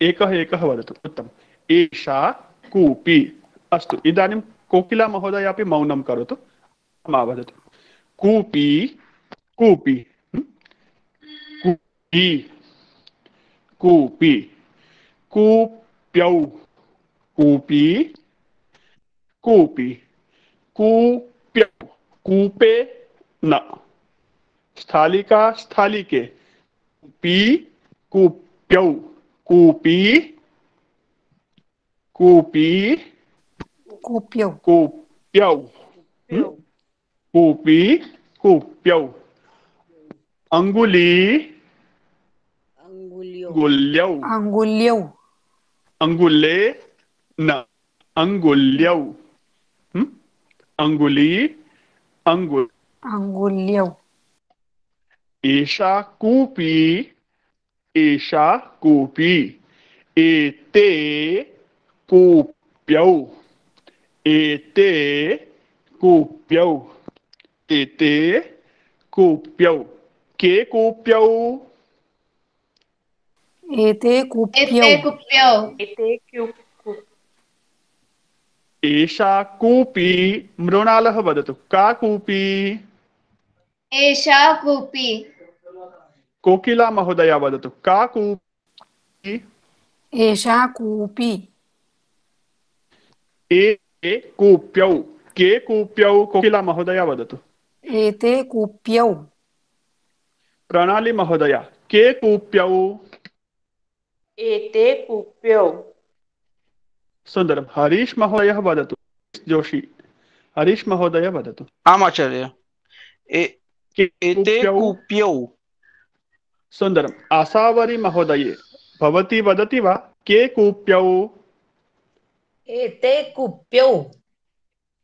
एकः एकः वदतु। उत्तमम्। एषा कूपी। अस्तु, इदानीं कोकिला महोदया अपि मौनं करोतु, मा वदतु। कूपी कूपी कूपी कूपी कूप्यौ कूपी कूपी कूप्यौ कूपे न। स्थालिका स्थालिके। कूपी कूप्यौ कूपी कूपी कूप्यौ कूप्यौ कूपी कूप्यौ। अंगुली अंगुल्यौ अंगुल्यौ अंगुले न। अंगुल्यौ। अंगुली अंगुल। अंगुल्यौ। एषा कूपी एषा कूपी। एते कूप्यौ एते कूप्यौ एते कूप्यौ। के कूप्यौ एते कूप्यौ। एते कुप्यौ। एषा कूपी। मृणालः वदतु, का कूपी। एषा कूपी। कोकिला महोदया वदतु, का कूपी। एषा कूपी। ए कूप्यौ। के कूप्यौ। कोकिला महोदया वदतु। एते कूप्यौ। प्रणाली महोदया, के कूप्यौ। एते कूप्यौ। सुंदरम। हरीश महोदय वदतु। जोशी, हरीश महोदय वदतु। आचार्य। एते कूप्यौ। सुंदरम। आशावरी महोदये, भवती वदति वा, के कूप्यौ। एते कूप्यौ।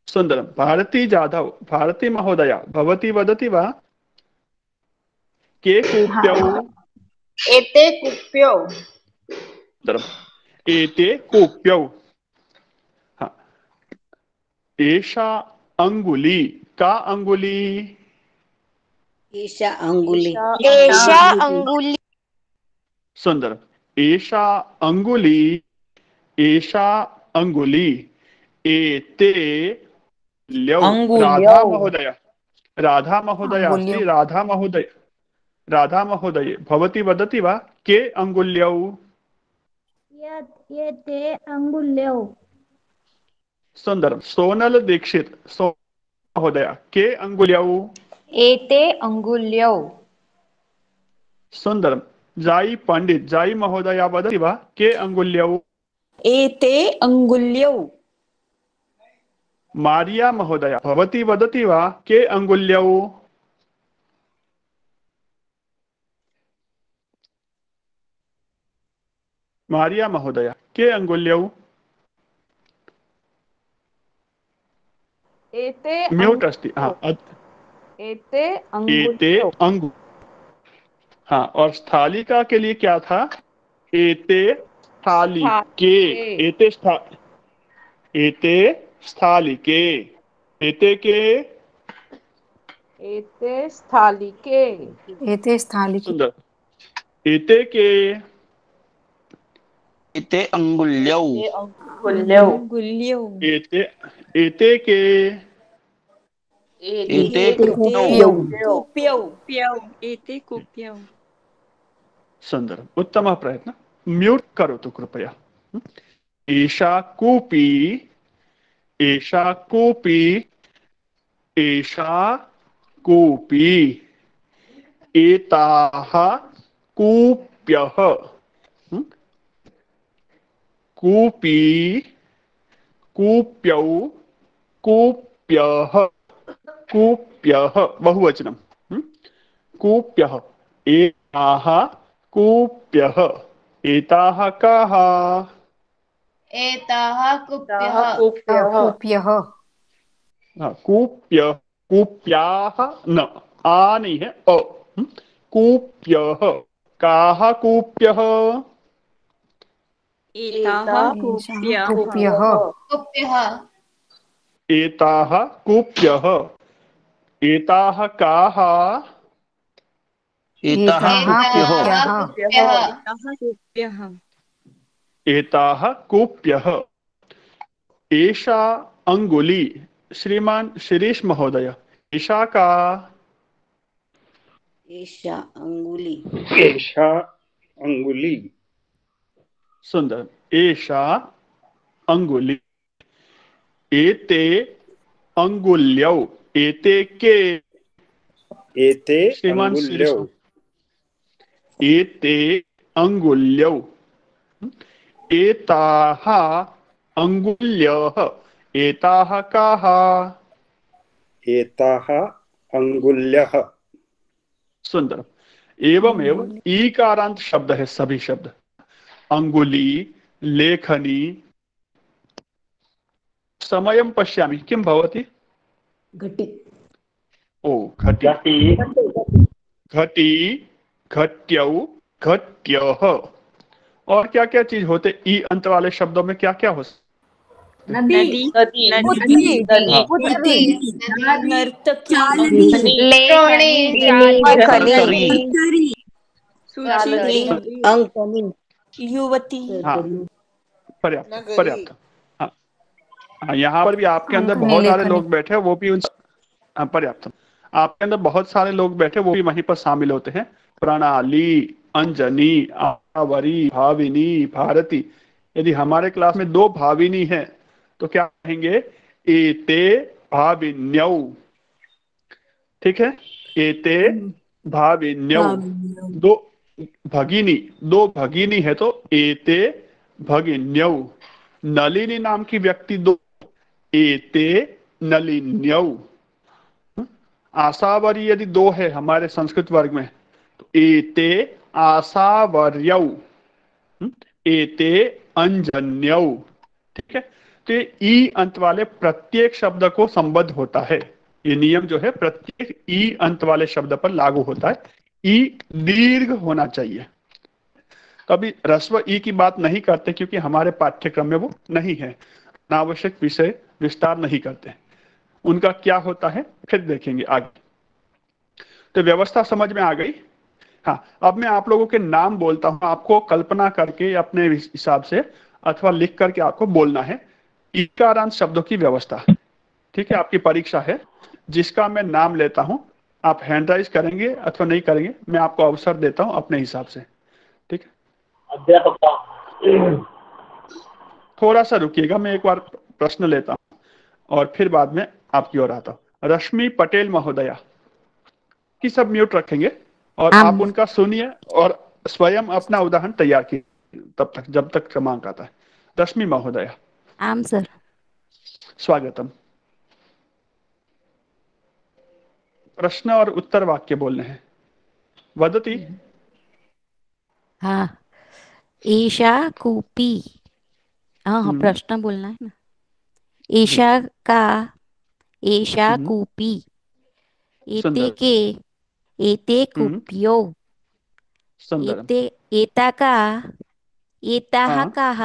सुंदरम। भारती जाधव, भारती महोदया, भवती वदति वा, के कूप्यौ। एते कूप्यौ। सुंदरम। एते कूप्यौ। हाँ। एषा अंगुली, का अंगुली। एषा अंगुली। एषा अंगुली। सुंदर। एषा अंगुली एषा अंगुली। एते ल्यौ। राधा महोदय, राधा महोदय अस्ति। राधा महोदय, राधा महोदय, भवती वदति वा, के अंगुल्यौ। एते अंगुल्यौ। सुंदरम। सोनल दीक्षित, महोदय, के अंगुल्यौ। एते अंगुल्यौ। सुंदरम। जाई पंडित, जाई महोदया वदति वा, के अंगुल्यौ। एते अंगुल्यौ। मारिया महोदया, भवती वदति वा, के अंगुल्यौ। मारिया महोदया, के अंगुल्यौ। एते म्यूट अस्ति। हाँ, एते एते अंगु। हाँ, और स्थालिका के लिए क्या था। एते स्थाली के। एते स्थालिके। एते के। एते स्थालिके। एते स्थालिके। सुंदर। एते के। एते अंगुल्यौ। अंगुल्यौ। एते एते के। एते कूप्यौ। एते कूप्यौ। सुंदर, उत्तमः प्रयत्न। म्यूट करोतु कृपया। एषा कूपी एषा कूपी एषा कूपी। एताः कूप्यः। कूपी कूप्यौ कूप्यः कूप्यः बहुवचनम्। कूप्यः। एताः कूप्यः। एताः काः? एताः कुप्यः। कूप्यः। कूप्य, कूप्याः न, आ नहीं है, अ। कूप्यः। काः कूप्यः? एताः कूप्यः। एताः कूप्यः। एताः काः? एताः कूप्यः। एताः कूप्यः। एषा अंगुली। श्रीमान शिरीष महोदय, एषा का? एषा अंगुली। एषा अंगुली। सुंदर। एषा अंगुली। एते अंगुल्यौ। एते के? एते श्रीमान अंगुल्यौ। एते अंगुल्यौ। एताः अंगुल्यः। एताः काः? एताः अंगुल्यः। सुंदर। एवमेव ईकारांत शब्द है सभी शब्द। अंगुली, लेखनी। समयं पश्यामि, किं भवति? घटी। ओ घटी। घटी, घट्यौ, घट्यः। और क्या क्या चीज होते ई अंत वाले शब्दों में? क्या क्या हो? नदी, युवती। हाँ, पर्याप्त पर्याप्त। हाँ, यहाँ पर भी आपके अंदर बहुत सारे लोग बैठे, वो भी उन पर्याप्त। आपके अंदर बहुत सारे लोग बैठे, वो भी वहीं पर शामिल होते हैं। प्रणाली, अंजनी, आवरी, भाविनी, भारती। यदि हमारे क्लास में 2 भाविनी है तो क्या कहेंगे? एते भाविन्यौ। ठीक है, एते भाविन्यौ। 2 भगिनी, 2 भगिनी है तो एते भगिन्यौ। नलिनी नाम की व्यक्ति 2, एते नलिन्यौ। आशावरी यदि 2 है हमारे संस्कृत वर्ग में तो एते आशावर्यौ। एते अंजन्यौ। ठीक है, तो ये ई अंत वाले प्रत्येक शब्द को संबद्ध होता है। ये नियम जो है प्रत्येक ई अंत वाले शब्द पर लागू होता है। ई दीर्घ होना चाहिए। कभी ह्रस्व ई की बात नहीं करते क्योंकि हमारे पाठ्यक्रम में वो नहीं है। अनावश्यक विषय विस्तार नहीं करते। उनका क्या होता है फिर देखेंगे आगे। तो व्यवस्था समझ में आ गई। हाँ, अब मैं आप लोगों के नाम बोलता हूं, आपको कल्पना करके अपने हिसाब से अथवा लिख करके आपको बोलना है इकारांत शब्दों की व्यवस्था। ठीक है, आपकी परीक्षा है जिसका मैं नाम लेता हूं, आप हैंड राइज करेंगे अथवा नहीं करेंगे, मैं आपको अवसर देता हूं अपने हिसाब से। ठीक है, थोड़ा सा रुकिएगा, मैं एक बार प्रश्न लेता हूं और फिर बाद में आपकी ओर आता हूं। रश्मि पटेल महोदया की सब म्यूट रखेंगे और आप उनका सुनिए और स्वयं अपना उदाहरण तैयार कीजिए तब तक, जब तक क्रमांक आता है। रश्मि महोदया। आम सर। स्वागतम। प्रश्न और उत्तर वाक्य बोलने हैं। वदती। हाँ, ईशा कूपी। हाँ, प्रश्न बोलना है ना। ईशा का, ईशा कूपी। एते के, एते कूप्यो। एते, एता का, एताः काः।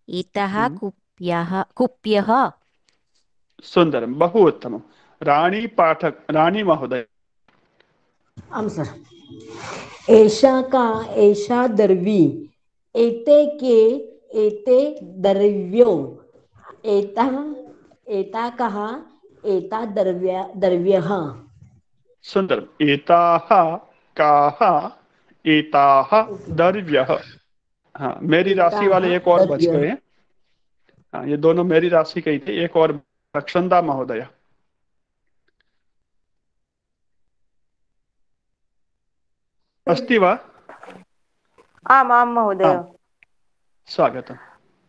एताः कूप्यः, कूप्यः। सुंदर, बहु उत्तम। रानी पाठक, रानी महोदय। आम सर। एषा का, एषा दर्वी। एते के, एते दर्व्यो। एता, एता कः, एता दर्व्यः। सुंदर। एताः काः, एताः दर्व्यः। हाँ, मेरी राशि वाले एक और बच गए। हाँ, ये दोनों मेरी राशि के ही थे। एक और रक्षंदा महोदया। अस्ति वा? आम् आम् महोदय। स्वागतम्।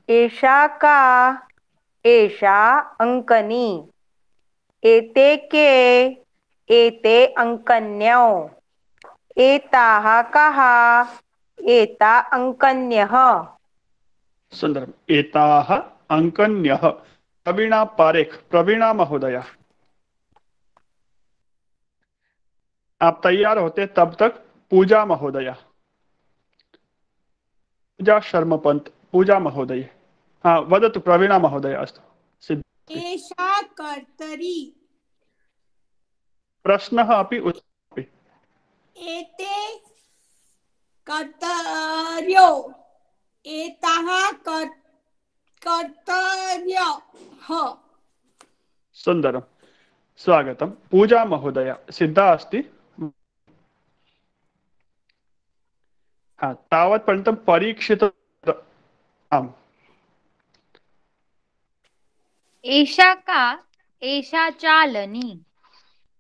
एषा का, एषा अंकनी। एते के, एते अंकन्यौ। एताः काः, एता अंकन्यः। सुंदर। एताः अंकन्यः। प्रवीणा पारेख, प्रवीणा महोदया, आप तैयार होते तब तक पूजा महोदया, पूजा शर्मा पंत, पूजा महोदय। हाँ वदतु प्रवीणा महोदय। अस्तु सिद्ध। एषा कर्तरी। प्रश्नः अपि उत्तरमपि। एते कर्तर्यो। एताः कर्तर्यः। सुन्दरं, स्वागतं। पूजा महोदय सिद्धा अस्ति? हाँ तावत् पर्यन्तं परीक्षित। आम्। एषा का एषा चालनी।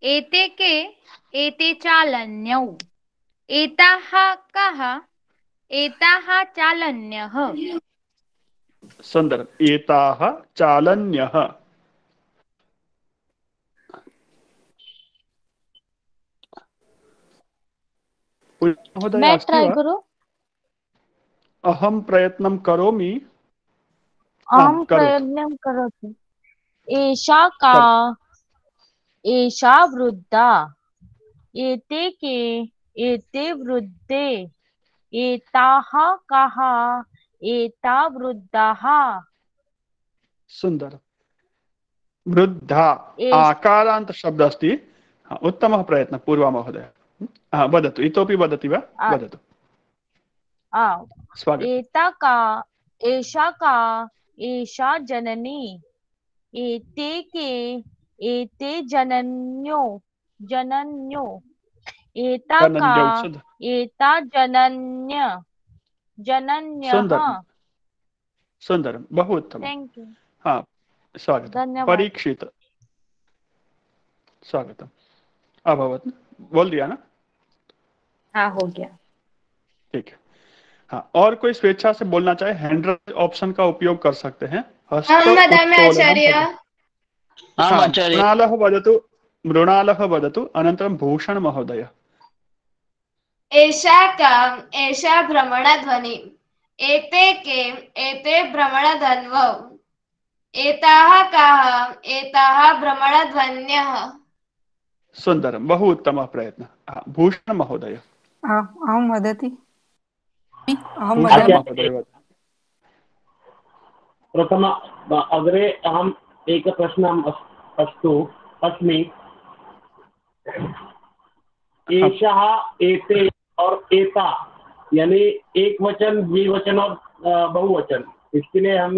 एते के एते चालन्यौ। एताः काः एताः चालन्यः। सुन्दरम्। एताः चालन्यः। महोदय मैं अस्ति ट्राई वा? करूं? अहं प्रयत्नं करोमि। अहं करोतु। प्रयत्नं करोतु। एषा का एषा वृद्धा। एते के एते वृद्धे। एताः काः एता वृद्धाः। सुन्दर। वृद्धा आकारान्त शब्द अस्ति। हाँ, उत्तमः प्रयत्नः पूर्वा महोदय। हाँ वदतु, इतोपि वदति वा? वदतु। स्वागतम्। एता का एषा का एषा जननी। एते के एते जनन्यो जनन्यो। एता का एता जनन्य जनन्यः। सुन्दरं, सुन्दरं, बहु उत्तमं। Thank you. हाँ स्वागतम्। धन्यवाद। परीक्षित स्वागतम्। अभवत्, बोल दिया ना? हाँ हो गया। ठीक है। हाँ और कोई स्वेच्छा से बोलना चाहे हैंड राइज ऑप्शन का उपयोग कर सकते हैं। मृणालः वदतु, मृणालः वदतु, अनन्तरं भूषण महोदय। एषा का एषा भ्रमणध्वनि। एते के एते भ्रमणध्वन्वौ। एताः काः एताः भ्रमणध्वन्यः। सुन्दरं, बहु उत्तमः प्रयत्नः। भूषण महोदय। अहं वदति। प्रथम अग्रे अहम् एकः प्रश्नम् अस्मि। एषः एते और एता यानी एक वचन, द्विवचन और बहुवचन, इसके लिए हम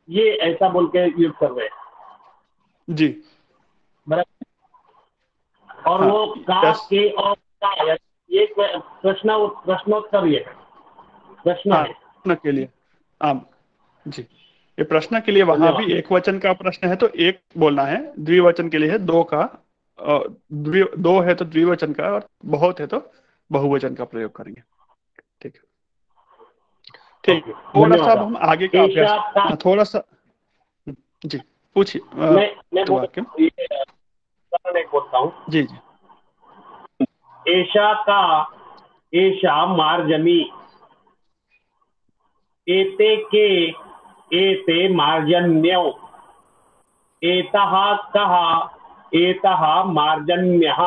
ये ऐसा बोल के यूज कर रहे हैं जी। और हाँ, वो का के और का ये प्रश्नोत्तर ये प्रश्न के लिए। आम जी, ये प्रश्न के लिए वहां भी एक वचन का प्रश्न है तो एक बोलना है, द्विवचन के लिए है दो का, दो है तो द्विवचन का, और बहुत है तो बहुवचन का प्रयोग करेंगे। ठीक है, ठीक। थोड़ा सा हम आगे का अभ्यास, थोड़ा सा जी पूछिए। मैं बोलता हूँ जी जी। एषा का एषा मार्जनी। एते के एते मार्जन्यौ। एतः कः एतः मार्जन्यः।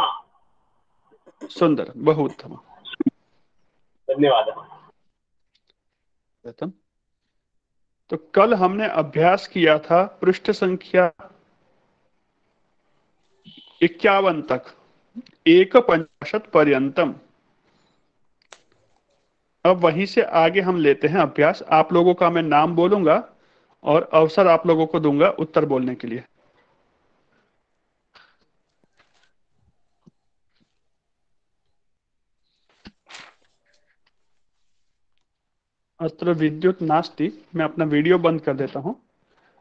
सुंदर, बहु उत्तम, धन्यवाद। तो कल हमने अभ्यास किया था पृष्ठ संख्या 51 तक, 51 पर्यंतम। अब वहीं से आगे हम लेते हैं अभ्यास। आप लोगों का मैं नाम बोलूंगा और अवसर आप लोगों को दूंगा उत्तर बोलने के लिए। अत्र विद्युत नास्ति। मैं अपना वीडियो बंद कर देता हूं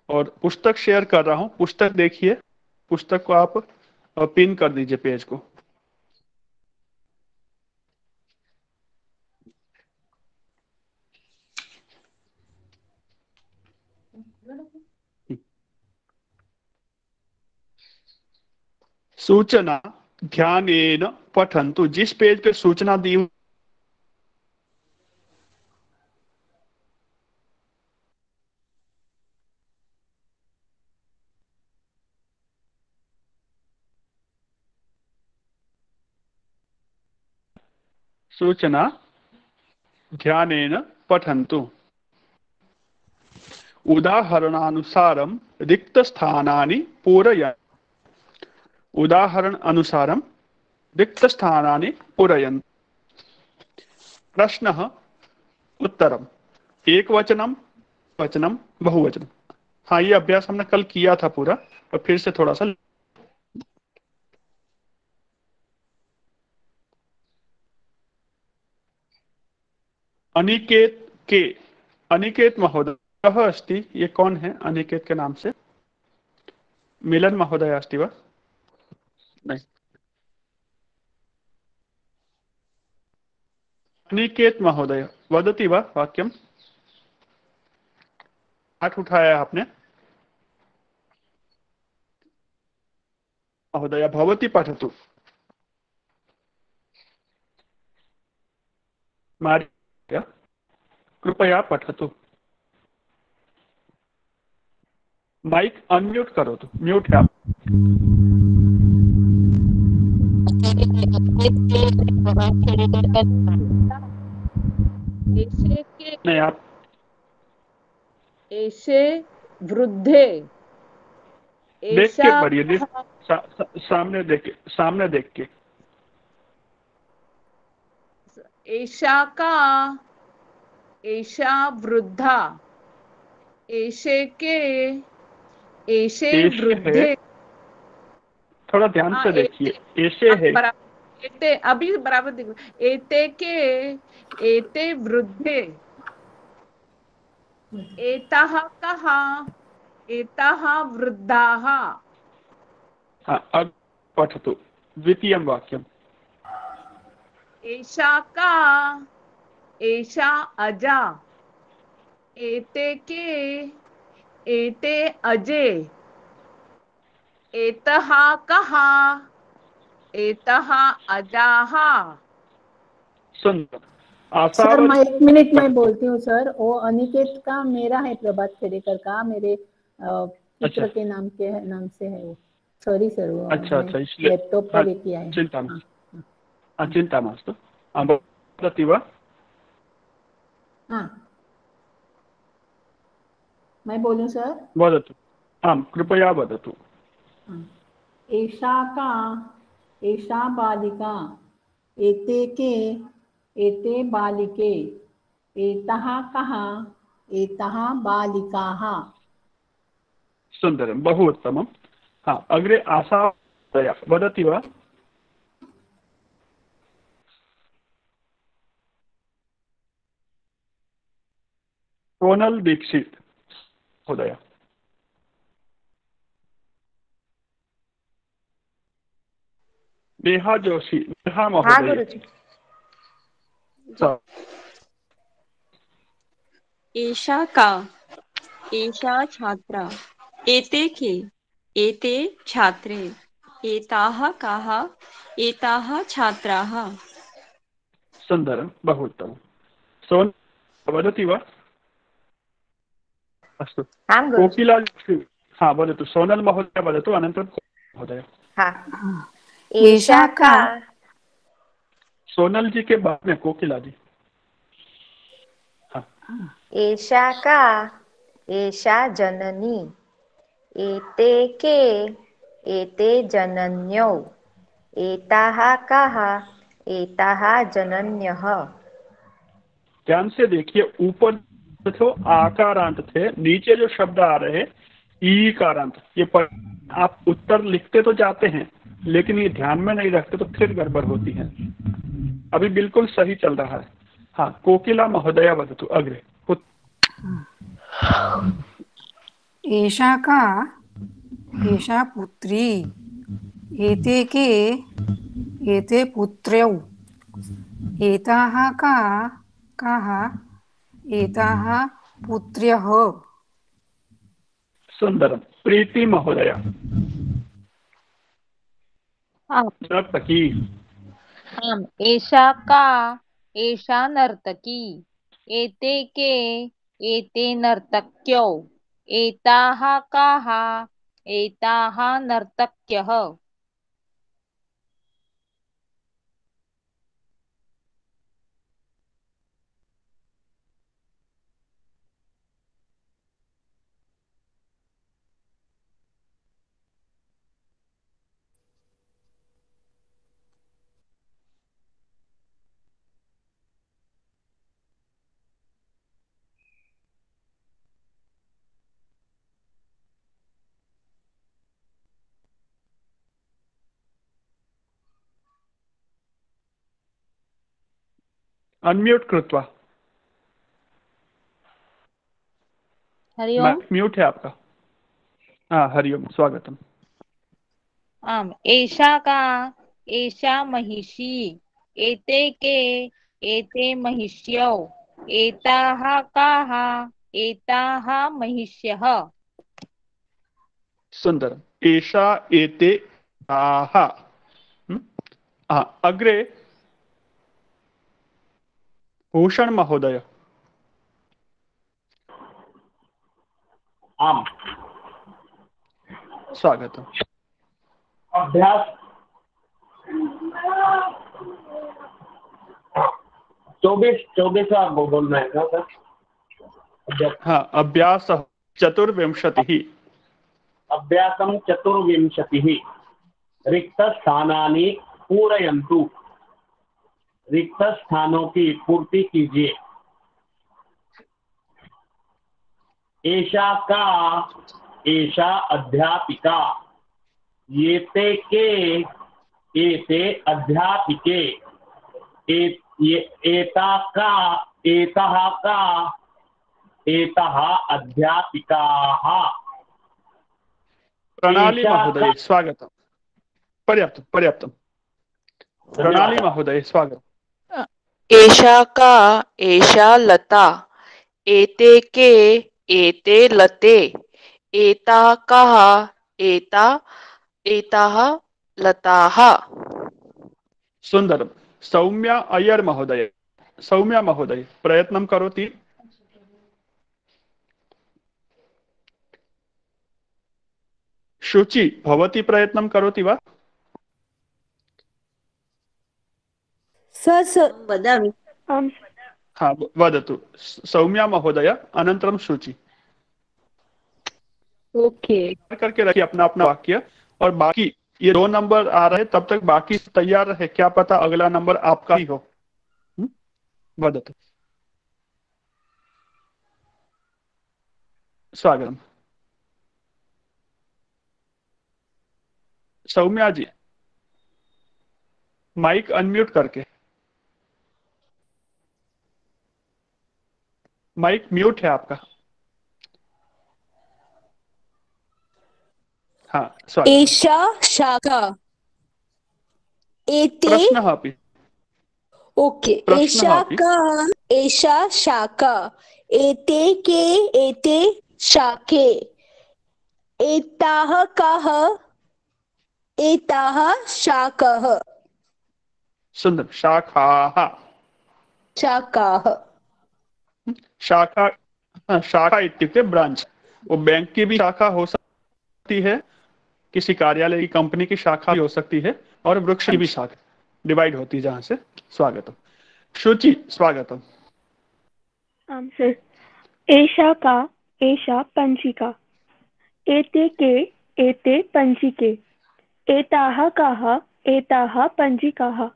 और पुस्तक शेयर कर रहा हूं। पुस्तक देखिए, पुस्तक को आप पिन कर दीजिए पेज को। सूचना ध्यानेन पठन्तु। जिस पेज पे सूचना दी सूचना ध्यानेन पठन्तु। उदाहरणानुसारं रिक्तस्थानानि पूरयन्। उदाहरण अनुसारं रिक्तस्थानानि पूरयन्। प्रश्नः उत्तरम् एकवचनम वचनम बहुवचनम। हाँ, ये अभ्यास हमने कल किया था पूरा, और फिर से थोड़ा सा। अनिकेत के, अनिकेत महोदय कः अस्ति? ये कौन है अनिकेत के नाम से? मिलन महोदय अस्ति वा? नहीं। अनिकेत महोदय वदति वा वाक्यम? हाथ उठाया आपने। महोदय भवती पठतु। मार्या कृपया पठतु। माइक अनम्यूट करोतु। म्यूट है आप। नहीं, आप ऐसे वृद्धे देख के पढ़िए, सामने देख के, सामने देख के। ऐशा का, ऐशा वृद्धा, ऐशे के, ऐशे वृद्धे। थोड़ा ध्यान से देखिए, ऐसे है। एते अभी बराबर देखो। एते के, एते वृद्धे, एताः कहा, एताः वृद्धाः। हाँ, अब पठतु द्वितीयं वाक्यम्। एषा का, एषा अजा, एते के, एते अजे, एतः कहा, एतः अजाः। सुंदर। सर मैं 1 मिनट में बोलती हूँ सर। वो अनिकेत का मेरा है, प्रभात खेड़ेकर का मेरे पुत्र के नाम से है वो। सॉरी सर, वो अच्छा, इसलिए लैपटॉप पर किया है। चिंता मास्तु, चिंता मास्तु। वदति वा? हाँ, मैं बोलूं सर? वदतु। आम्, कृपया वदतु। एषा का, एषा बालिका, एते के, एते बालिके, एतः कः, एतः बालिकाः। सुंदरं, बहु उत्तमम्। हाँ, अग्रे आशा वदति वा? सोनल दीक्षित महोदय। नेहा जोशी, नेहा महोदय। एषा का, एषा छात्रा, एते के, एते छात्रे, एताः काः, एताः छात्राः। सुंदरं, बहु उत्तमं। सोन वदति वा? अस्तु, कोकिला। हाँ, वदतु। सोनल महोदय वदतु, अनन्तरं महोदय। हाँ, एषा का, सोनल जी के बाद में कोकिला जी। हाँ। एषा का, एषा जननी, एते के, एते जनन्यौ, एताः काः, एताः जनन्यः। ध्यान से देखिए, ऊपर तो आकारांत थे, नीचे जो शब्द आ रहे ईकारांत। ये आप उत्तर लिखते तो जाते हैं, लेकिन ये ध्यान में नहीं रखते तो फिर गड़बड़ होती है। अभी बिल्कुल सही चल रहा है। हाँ, कोकिला महोदया वदतु अग्रे। एषा का, एषा पुत्री, एते के, एते पुत्र्यौ, एताः का, काः, एताः पुत्र्यः। सुंदरम। प्रीति महोदया। नर्तकी। आम्, एषा का, एषा नर्तकी, एते के, एते नर्तक्यौ, एताः काः, एताः नर्तक्यः। अनम्यूट कृत्वा। हरि ओम। म्यूट है आपका। हाँ, हरि ओम, स्वागतम। आम एषा का एषा महिषी एते के एते महिष्यौ एताः काः एताः महिष्यः। सुंदर। एषा एते ताः। अग्रे भूषण महोदय। आम स्वागतम। अभ्यास 24 बोलना है सर। हाँ, अभ्यास 24। अभ्यासम 24। रिक्त स्थानानि पूरयन्तु। रिक्त स्थानों की पूर्ति कीजिए। एषा का एषा अध्यापिका एते के एते अध्यापिके एता का एतः का एतः अध्यापिकाः। प्रणाली महोदय स्वागतम। पर्याप्तम पर्याप्तम। प्रणाली महोदय स्वागतम। एषा का एषा लता एते के एते लते एता काः एता एताः लताः। सुंदरम। सौम्या अय्यर महोदय। सौम्या महोदय प्रयत्नं करोति। शुचि भवती प्रयत्नं करोति वा? वदामि। हाँ, वदतु। सौम्या महोदय अनन्तरं शुचि। ओके। करके रखिए अपना अपना वाक्य, और बाकी ये 2 नंबर आ रहे तब तक बाकी तैयार रहे, क्या पता अगला नंबर आपका ही हो। वदतु। स्वागतम। सौम्या जी माइक अनम्यूट करके। माइक म्यूट है आपका। हाँ, स्वागत। एषा शाखा एते। प्रश्नः अपि। ओके। प्रश्नः एषा अपि। का एषा शाखा एते के एते शाखे एताः काः एताः शाखाः। सुंदर। शाखाः। शाखाः। शाखा, शाखा इत्युक्ते ब्रांच। वो बैंक की भी शाखा हो सकती है, किसी कार्यालय की कंपनी की शाखा भी हो सकती है, और वृक्ष की भी शाखा डिवाइड होती है जहां से। स्वागतम। शुचि स्वागतम। आम सर। एषा का एषा पंचिका एते के एते पंचिके एताः काः एताः पंजिकाः।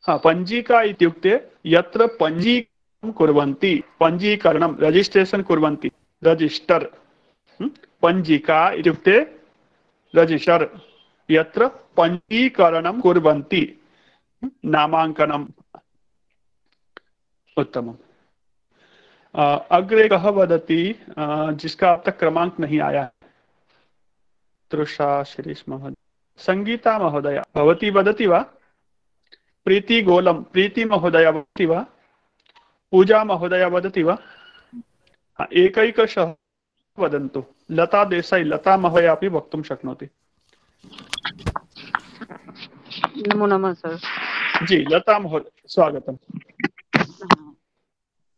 हाँ, पंजिका इत्युक्ते यत्र पंजीकरणं कुर्वन्ति, पंजीकरणं रजिस्ट्रेशन कुर्वन्ति, रजिस्टर। पंजिका इत्युक्ते रजिस्टर, यत्र पंजीकरणं कुर्वन्ति, नामाङ्कनम्। उत्तमम्। अग्रे कः वदति जिसका अब तक क्रमांक नहीं आया है? तृषा शिरीष महोदय। संगीता महोदय भवती वदति वा? प्रीति गोलम प्रीति महोदय वदति वा? पूजा महोदय वदति वा? एकैकशः वदन्तु। लता देसाई लता महोदय अपि वक्तुं शक्नोति। नमो नमः सर। जी, लता महोदय स्वागतम्।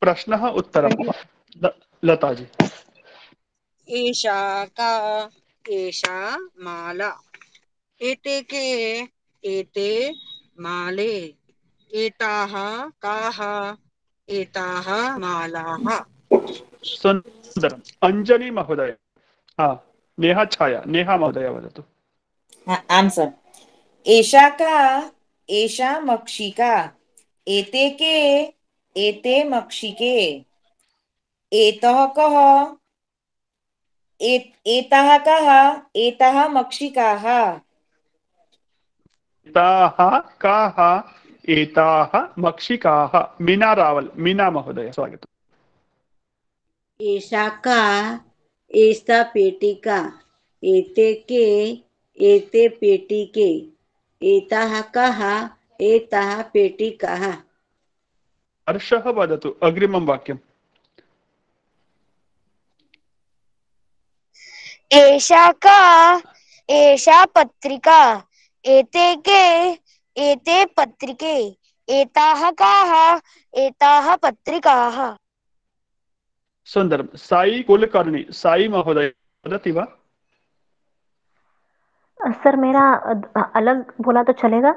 प्रश्नः उत्तरं। लता जी। एषा का एषा माला एते के एते माले एताः काः एताः मालाः। सुन्दरम्। अंजनी महोदय। हाँ, नेहा छाया नेहा महोदय वदतु। आम सर। एषा का एषा मक्षिका एते के एते मक्षिके एतः कः एताः काः एताः मक्षिकाः। एताः काः एताः मक्षिकाः। मीना रावल, मीना महोदय स्वागत। एषा का एषा पेटिका, एते के एते पेटिके, एताः काः एताः पेटिकाः। हर्षः वदतु अग्रिमं वाक्यम्। एषा का एषा पत्रिका, एते के एते पत्रिके, एताः काः एताः पत्रिकाः। सुन्दरं। साई कुलकर्णी, साई महोदय वदति वा? सर मेरा अलग बोला तो चलेगा?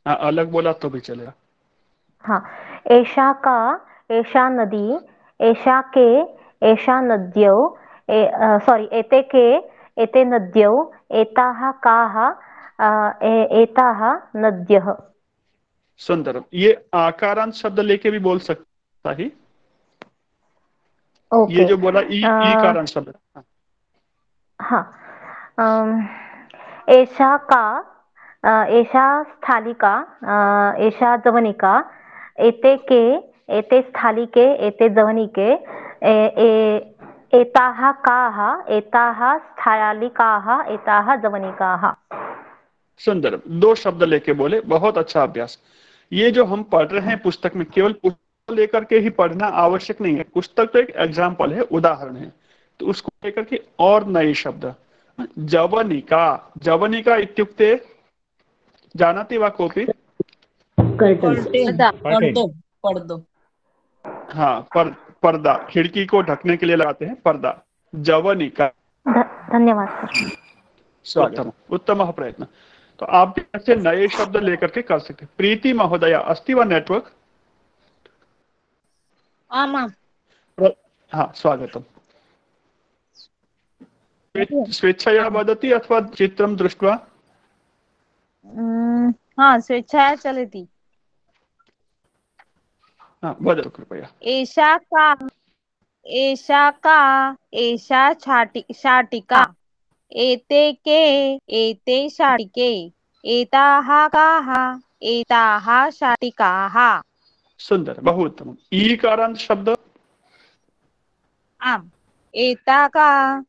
हाँ, अलग बोला तो भी चलेगा। हाँ, एषा का एषा नदी, एषा के एषा नद्यौ, सॉरी एते के एते नद्यौ, एताः काः एताः नद्यः। सुंदर। ये आकारांत शब्द लेके भी बोल सकता है। ओके। ये जो बोला ईकारांत शब्द। हाँ, एषा का एषा स्थालिका, एषा जवनिका, एते के एते स्थालिके एते जवनिके, एताः काः एताः स्थालिकाः एताः जवनिकाः। सुंदर। 2 शब्द लेके बोले, बहुत अच्छा अभ्यास। ये जो हम पढ़ रहे हैं पुस्तक में, केवल पुस्तक लेकर के ही पढ़ना आवश्यक नहीं है। पुस्तक तो एक एग्जाम्पल है, उदाहरण है, तो उसको लेकर के और नए शब्द। जवनिका, जवनिका इत्युक्ते जानाति वा कोऽपि? पर्दो। हाँ, पर्दा, खिड़की को ढकने के लिए लगाते हैं पर्दा, जवनिका। धन्यवाद सर। स्वागतम, उत्तमः प्रयत्न। तो आप ऐसे नए शब्द लेकर के कर सकते हैं। प्रीति महोदया अस्ति वा नेटवर्क? आमां। हाँ, स्वागतम। स्वेच्छया वदति अथवा चित्रं दृष्ट्वा? हाँ, स्वेच्छया चलति। हाँ, वदतु कृपया। एषा का एषा शाटिका, एते के एते शाटिके, एताः काः एताः शाटिकाः। सुंदर, बहुत उत्तम। ईकारांत शब्द? आम्। एता का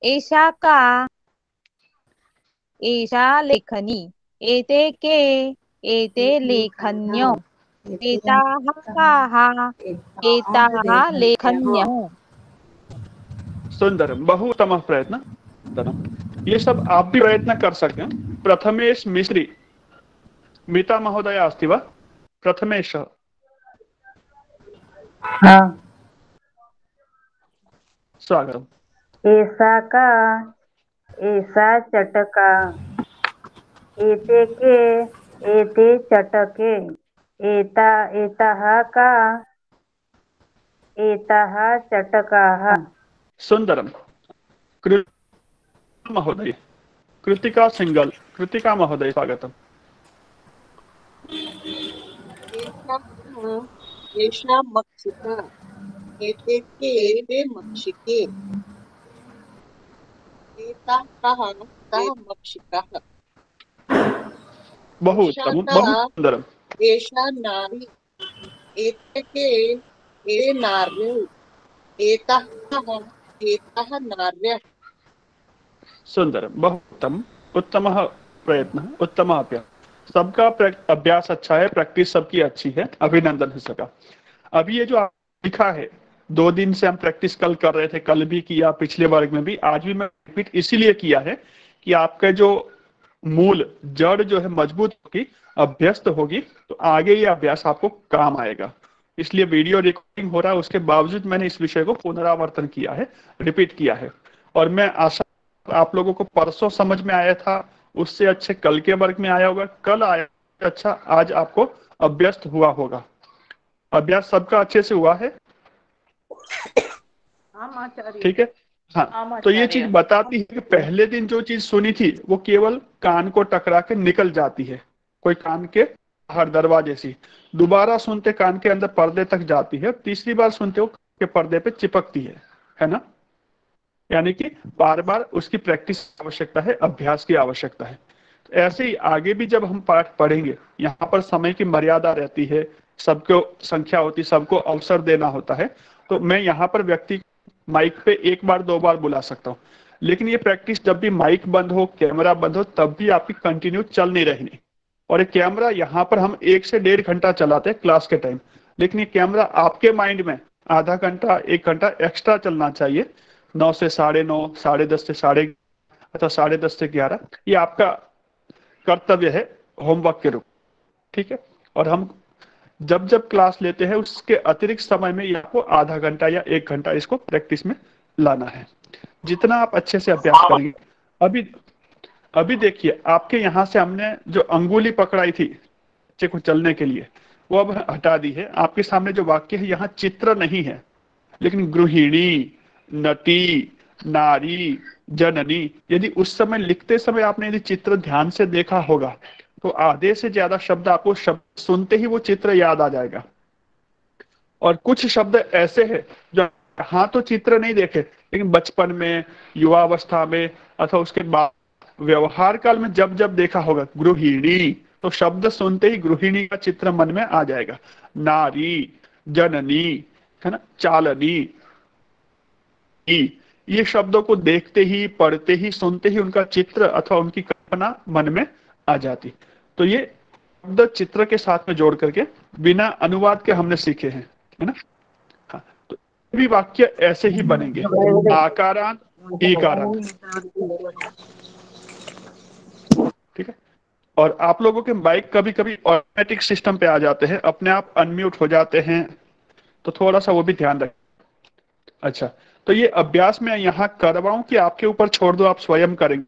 एषा का एषा लेखनी, एते के एते लेखन्यौ, एताः काः एताः लेखन्यौ। सुंदर, बहु उत्तम प्रयत्न। ये सब आप भी प्रयत्न कर सकते हैं। प्रथमेश मिश्री, मिता महोदय अस्ति वा? प्रथमेश। हाँ। स्वागतम। एषा का एषा चटका, एते के एते चटके, एताः का एताः चटकाः। सुंदरम। महोदय, कृतिका सिंगल, कृतिका महोदय स्वागतम। एषा मक्षिका, एते के एते मक्षिके, एताः काः ताः मक्षिकाः। बहु उत्तम, बहु सुंदरम। एषा नारी, एते के एते नार्यौ, एताः काः एताः नार्यः। सुंदर, बहुत उत्तम, उत्तमः प्रयत्न, उत्तमः अभ्यास। सबका अभ्यास अच्छा है, प्रैक्टिस सबकी अच्छी है, अभिनंदन है सबका। अभी ये जो आप लिखा है, 2 दिन से हम प्रैक्टिस कल कर रहे थे, कल भी किया, पिछले वर्ग में भी, आज भी मैं रिपीट इसीलिए किया है कि आपका जो मूल जड़ जो है मजबूत होगी, अभ्यस्त होगी, तो आगे ये अभ्यास आपको काम आएगा। इसलिए वीडियो रिकॉर्डिंग हो रहा है, उसके बावजूद मैंने इस विषय को पुनरावर्तन किया है, रिपीट किया है। और मैं आशा आप लोगों को परसों समझ में आया था, उससे अच्छे कल के वर्ग में आया होगा, कल आया अच्छा आज आपको अभ्यस्त हुआ होगा। अभ्यास सबका अच्छे से हुआ है? ठीक है। हाँ, तो ये चीज बताती है कि पहले दिन जो चीज सुनी थी वो केवल कान को टकरा के निकल जाती है, कोई कान के बाहर दरवाजे से। दोबारा सुनते कान के अंदर पर्दे तक जाती है, तीसरी बार सुनते हो के पर्दे पे चिपकती है ना? यानी कि बार बार उसकी प्रैक्टिस की आवश्यकता है, अभ्यास की आवश्यकता है। ऐसे ही आगे भी जब हम पाठ पढ़ेंगे, यहाँ पर समय की मर्यादा रहती है, सबको संख्या होती, सबको अवसर देना होता है, तो मैं यहाँ पर व्यक्ति माइक पे एक बार दो बार बुला सकता हूँ, लेकिन ये प्रैक्टिस जब भी माइक बंद हो, कैमरा बंद हो, तब भी आपकी कंटिन्यू चल नहीं रहनी। और ये कैमरा यहाँ पर हम 1 से 1.5 घंटा चलाते हैं क्लास के टाइम, लेकिन ये कैमरा आपके माइंड में आधा घंटा 1 घंटा एक्स्ट्रा चलना चाहिए। 9 से 9:30, 10:30 से 11:30 अथवा 10:30 से 11, ये आपका कर्तव्य है होमवर्क के रूप, ठीक है। और हम जब जब क्लास लेते हैं उसके अतिरिक्त समय में आपको आधा घंटा या 1 घंटा इसको प्रैक्टिस में लाना है। जितना आप अच्छे से अभ्यास करेंगे, अभी देखिए आपके यहाँ से हमने जो अंगुली पकड़ाई थी बच्चे को चलने के लिए, वो अब हटा दी है। आपके सामने जो वाक्य है यहाँ चित्र नहीं है, लेकिन गृहिणी, नटी, नारी, जननी, यदि उस समय लिखते समय आपने यदि चित्र ध्यान से देखा होगा तो आधे से ज्यादा शब्द आपको शब्द सुनते ही वो चित्र याद आ जाएगा। और कुछ शब्द ऐसे हैं जो हाँ तो चित्र नहीं देखे, लेकिन बचपन में, युवावस्था में अथवा उसके बाद व्यवहार काल में जब जब देखा होगा गृहिणी, तो शब्द सुनते ही गृहिणी का चित्र मन में आ जाएगा। नारी, जननी, है ना, चालनी, ये शब्दों को देखते ही, पढ़ते ही, सुनते ही उनका चित्र अथवा उनकी कल्पना मन में आ जाती। तो ये शब्द चित्र के साथ में जोड़ करके बिना अनुवाद के हमने सीखे हैं, है ना। हाँ, तो भी वाक्य ऐसे ही बनेंगे, आकारांत, ईकारांत, ठीक है। और आप लोगों के माइक कभी कभी ऑटोमेटिक सिस्टम पे आ जाते हैं, अपने आप अनम्यूट हो जाते हैं, तो थोड़ा सा वो भी ध्यान रखें। अच्छा, तो ये अभ्यास में यहाँ करवाऊं कि आपके ऊपर छोड़ दो, आप स्वयं करेंगे?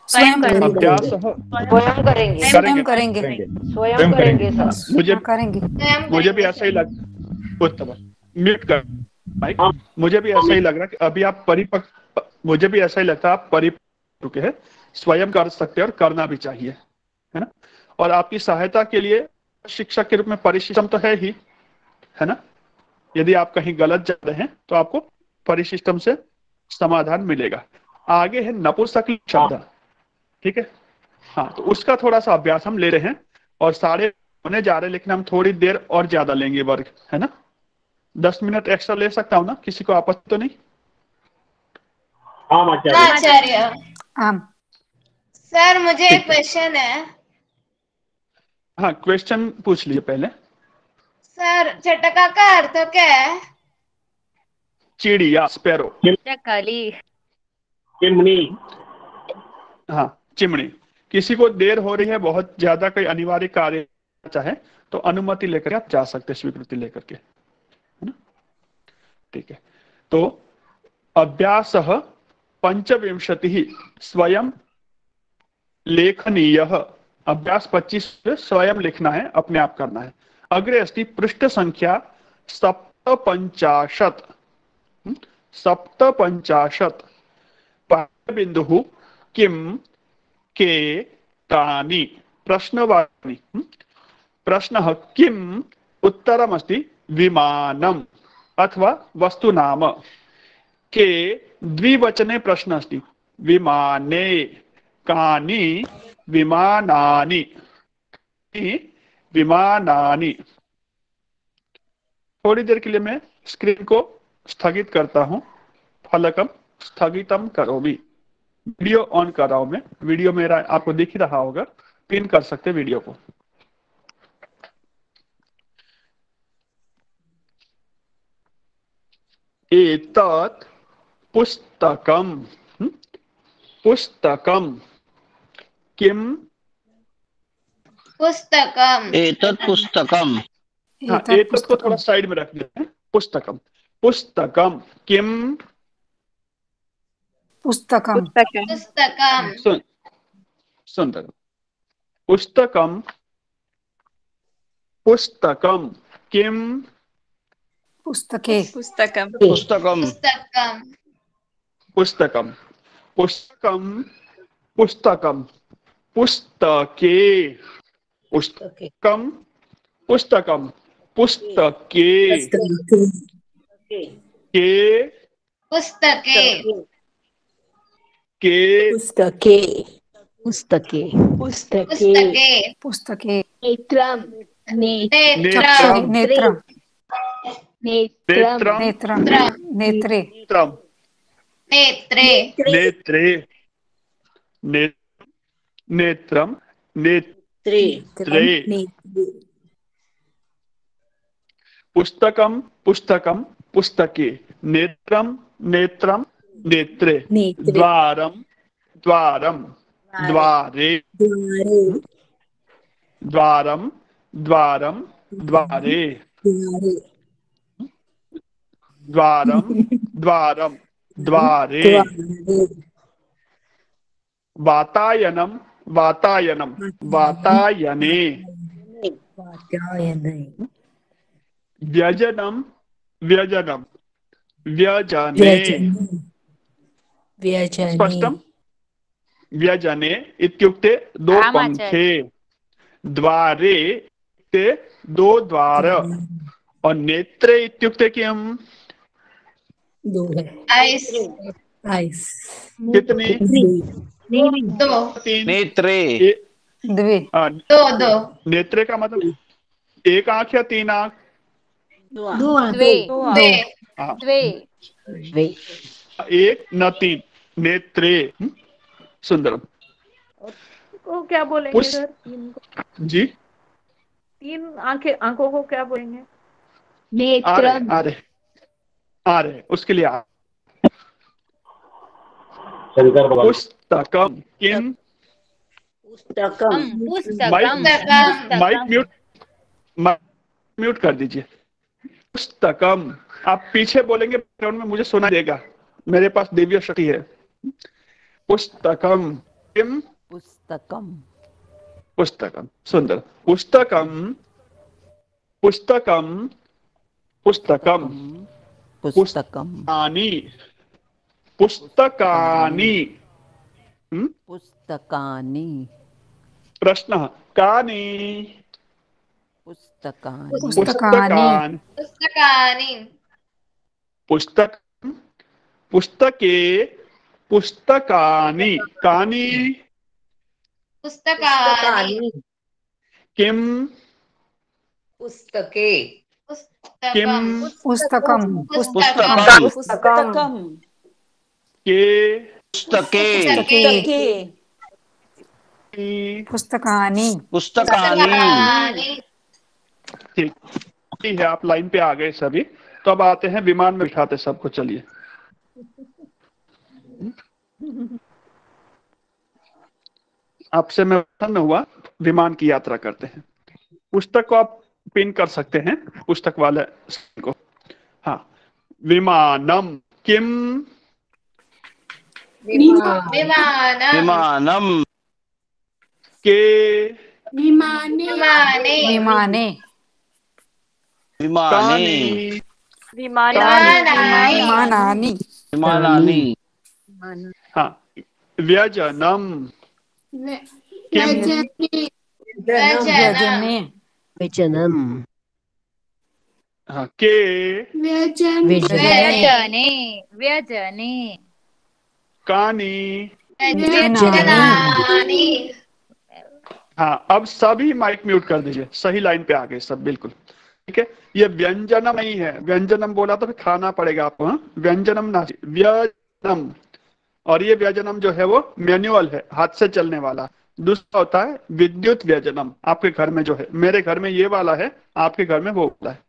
स्वयं करेंगे। अभ्यास स्वयं करेंगे। स्वयं करेंगे। स्वयं करेंगे सर। मुझे करेंगे। मुझे भी ऐसा ही लग, म्यूट कर माइक। मुझे भी ऐसा ही लग रहा कि अभी आप परिपक्व, मुझे भी ऐसा ही लगता है आप परिपक्व चुके हैं, स्वयं कर सकते हैं और करना भी चाहिए, है ना। और आपकी सहायता के लिए शिक्षक के रूप में परिशिष्टम तो है ही, है ना। यदि आप कहीं गलत जा रहे हैं तो आपको परिशिष्टम से समाधान मिलेगा। आगे है नपुंसकलिंग शब्द, ठीक है। हाँ, तो उसका थोड़ा सा अभ्यास हम ले रहे हैं और सारे होने जा रहे हैं, लेकिन हम थोड़ी देर और ज्यादा लेंगे वर्ग, है ना। 10 मिनट एक्स्ट्रा ले सकता हूँ ना, किसी को आपत्ति तो नहीं? आचार्य। हाँ सर, मुझे एक क्वेश्चन है। हाँ, क्वेश्चन पूछ लीजिए पहले। सर, चटका का अर्थ क्या है? चिड़िया, स्पैरो। चकली। चिमनी। हाँ, चिमनी। किसी को देर हो रही है, बहुत ज्यादा कोई अनिवार्य कार्य चाहे तो अनुमति लेकर आप जा सकते हैं, स्वीकृति लेकर के, है ना। ठीक है, तो अभ्यासः 25 स्वयं लेखनीय। अभ्यास 25 स्वयं लिखना है, अपने आप करना है। अग्रे अस्ति पृष्ठ संख्या 57। 57 पाठबिन्दुः किम, के, तानि। प्रश्नवाणी। प्रश्नः किम, उत्तरमस्ति विमानम् अथवा वस्तुनाम। के द्विवचने प्रश्न अस्ति विमाने, कानि विमानानि, विमानानि। थोड़ी देर के लिए मैं स्क्रीन को स्थगित करता हूं। फलकम स्थगितम करोमि। वीडियो ऑन कर रहा हूं मैं। वीडियो मेरा आपको दिख ही रहा होगा, पिन कर सकते वीडियो को। एतत् पुस्तकम, पुस्तकम किम, पुस्तकम। एतत् पुस्तकम। हाँ, एतत् को थोड़ा साइड में रख देते हैं। पुस्तकम, पुस्तकम किम, पुस्तकम। पुस्तकम। सुंदर। पुस्तकम, पुस्तकम किम, पुस्तके। पुस्तकम। पुस्तकम। पुस्तकम। पुस्तकम, पुस्तकम, पुस्तकम, पुस्तके, पुस्तकम, पुस्तकम, पुस्तके, के, पुस्तके। के, पुस्तके। पुस्तके पुस्तके पुस्तके नेत्रम नेत्रम नेत्रम नेत्रम नेत्रम नेत्रे नेत्रे नेत्रे नेत्रम नेत्रे पुस्तकम पुस्तकम पुस्तके नेत्रम नेत्रम नेत्रे द्वारम द्वारम द्वारे द्वारम द्वारम द्वारे द्वारम द्वारम द्वारे वातायनम वातायनम वातायने व्यजनम व्यजनम व्यजने स्पष्टम व्यजने इत्युक्ते दो पंखे द्वारे इत्युक्ते दो द्वार और नेत्रे इत्युक्ते किम दो है आइस आइस कितनी दो तीन नेत्रे द्वे दो नेत्रे का मतलब एक आंख या तीन आंख द्वे हाँ, द्वे एक न तीन नेत्रे सुंदरम को क्या बोलेंगे पुष्प- सर? तीन को जी तीन आंखों को क्या बोलेंगे? आ रहे उसके लिए शंकर भगवान पुस्तकम किम माइक म्यूट कर दीजिए। पुस्तकम आप पीछे बोलेंगे बैकग्राउंड में मुझे सुना देगा, मेरे पास दिव्य शक्ति है। पुस्तकम किम पुस्तकम पुस्तकम सुंदर पुस्तकम पुस्तकम पुस्तकम पुस्तकानि पुस्तकानि पुस्तकानि प्रश्न कानि पुस्तकानि पुस्तकानि पुस्तकानि पुस्तक पुस्तके पुस्तकानि कानि पुस्तकानि किम पुस्तके किम पुस्तकम पुस्तकम के पुस्तके पुस्तकानि पुस्तकानि ठीक है, आप लाइन पे आ गए सभी। तो अब आते हैं विमान में बिठाते सबको, चलिए। आपसे मैं प्रसन्न हुआ, विमान की यात्रा करते हैं। पुस्तक को आप पिन कर सकते हैं, पुस्तक वाले को। हाँ, विमानम किम विमानम के विमाने विमाने विमाने विमानानि विमानानि हाँ, व्यजनम व्यजने व्यजनम हाँ, के व्यजने कानी व्यजनानि हाँ, अब सभी माइक म्यूट कर दीजिए, सही लाइन पे आ गए सब, बिल्कुल ठीक है। ये व्यंजनम नहीं है, व्यंजनम बोला तो फिर खाना पड़ेगा आपको। हाँ, व्यंजनम ना, व्यजनम। और ये व्यजनम जो है वो मैनुअल है, हाथ से चलने वाला। दूसरा होता है विद्युत व्यजनम, आपके घर में जो है, मेरे घर में ये वाला है, आपके घर में वो वाला है।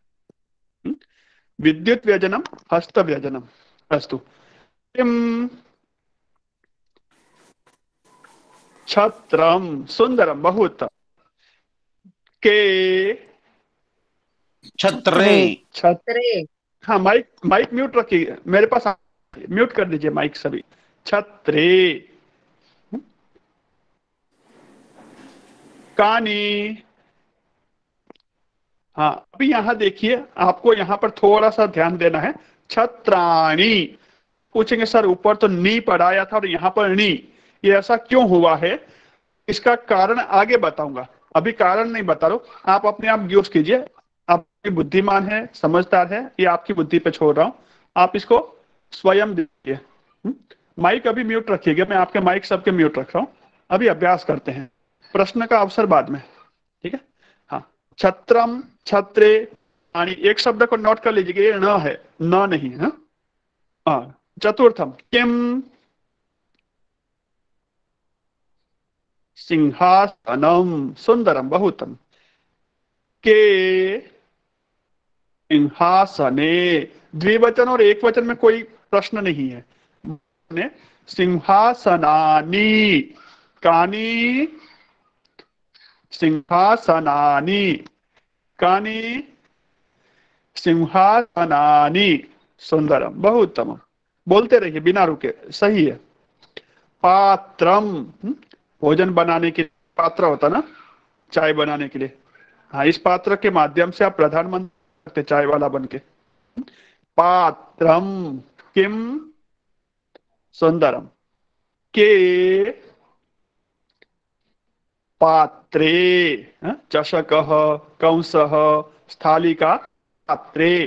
विद्युत व्यजनम, हस्त व्यजनम। अस्तु। छत्रम, सुंदरम, बहुत। के छत्रे हाँ, माइक म्यूट रखिए, मेरे पास म्यूट कर दीजिए माइक सभी। छत्रे कानी। हाँ, अभी यहाँ देखिए, आपको यहाँ पर थोड़ा सा ध्यान देना है। छत्राणी पूछेंगे सर ऊपर तो नी पढ़ाया था और यहाँ पर नी, ये ऐसा क्यों हुआ है? इसका कारण आगे बताऊंगा, अभी कारण नहीं बता रहा हूं। आप अपने आप यूज कीजिए, आपकी बुद्धिमान है, समझदार है, ये आपकी बुद्धि पे छोड़ रहा हूं, आप इसको स्वयं दीजिए। माइक अभी म्यूट रखिएगा, मैं आपके माइक सबके म्यूट रख रहा हूं। अभी अभ्यास करते हैं, प्रश्न का अवसर बाद में, ठीक है। हाँ, छत्रम, छत्रे, पानी, एक शब्द को नोट कर लीजिए, ये न है, न नहीं है। हाँ, चतुर्थम किम, सिंहासनम, सुंदरम, बहुतम, के सिंहासने, द्विवचन और एक वचन में कोई प्रश्न नहीं है। सिंहासनानी, कानी, सिंहासनानी, कानी, सिंहासनानी, सुंदरम, बहुतम। बोलते रहिए बिना रुके, सही है। पात्रम, भोजन बनाने के पात्र होता ना, चाय बनाने के लिए। हाँ, इस पात्र के माध्यम से आप प्रधानमंत्री चाय वाला बन के। पात्रम किम, सुंदरम, के पात्रे, चषकः, कंसः, स्थालिका, पात्रे,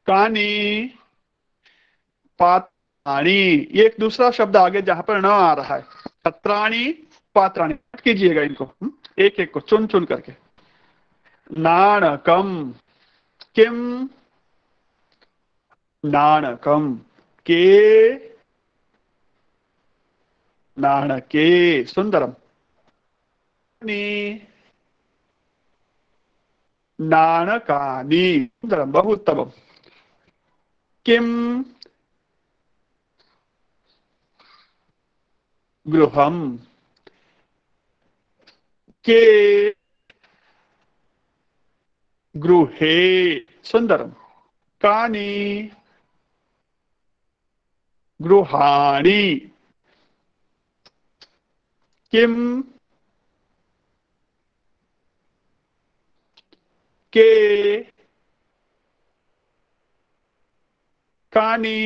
कानी, पात्राणी। ये एक दूसरा शब्द आगे जहां पर न आ रहा है, छत्राणी, पात्राणी, कीजिएगा इनको एक एक को चुन चुन करके। नाणकम, किम, नाणकम, के नाणके, सुंदरम, नाणकानि, सुंदरम, बहुत्तमम। किम, गृहम, के गृहे, सुंदरम, कानि गृहाणि, किम, के कानि,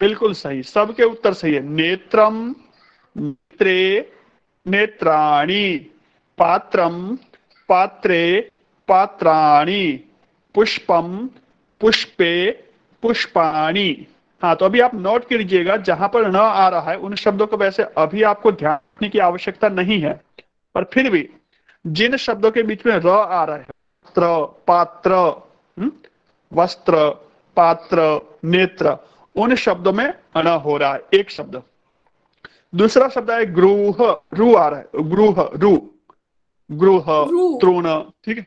बिल्कुल सही, सबके उत्तर सही है। नेत्रम, नेत्रे, नेत्राणि, पात्रम, पात्रे, पात्राणि, पुष्पम, पुष्पे, पुष्पाणि। हाँ, तो अभी आप नोट कीजिएगा, जहां पर न आ रहा है उन शब्दों को वैसे अभी आपको ध्यान रखने की आवश्यकता नहीं है, पर फिर भी जिन शब्दों के बीच में र आ रहा है, पात्र, पात्र, वस्त्र, पात्र, नेत्र, उन शब्दों में अण हो रहा है एक शब्द। दूसरा शब्द है गृह, रू आ रहा है, गृह, रू, गृह, तृण, ठीक है।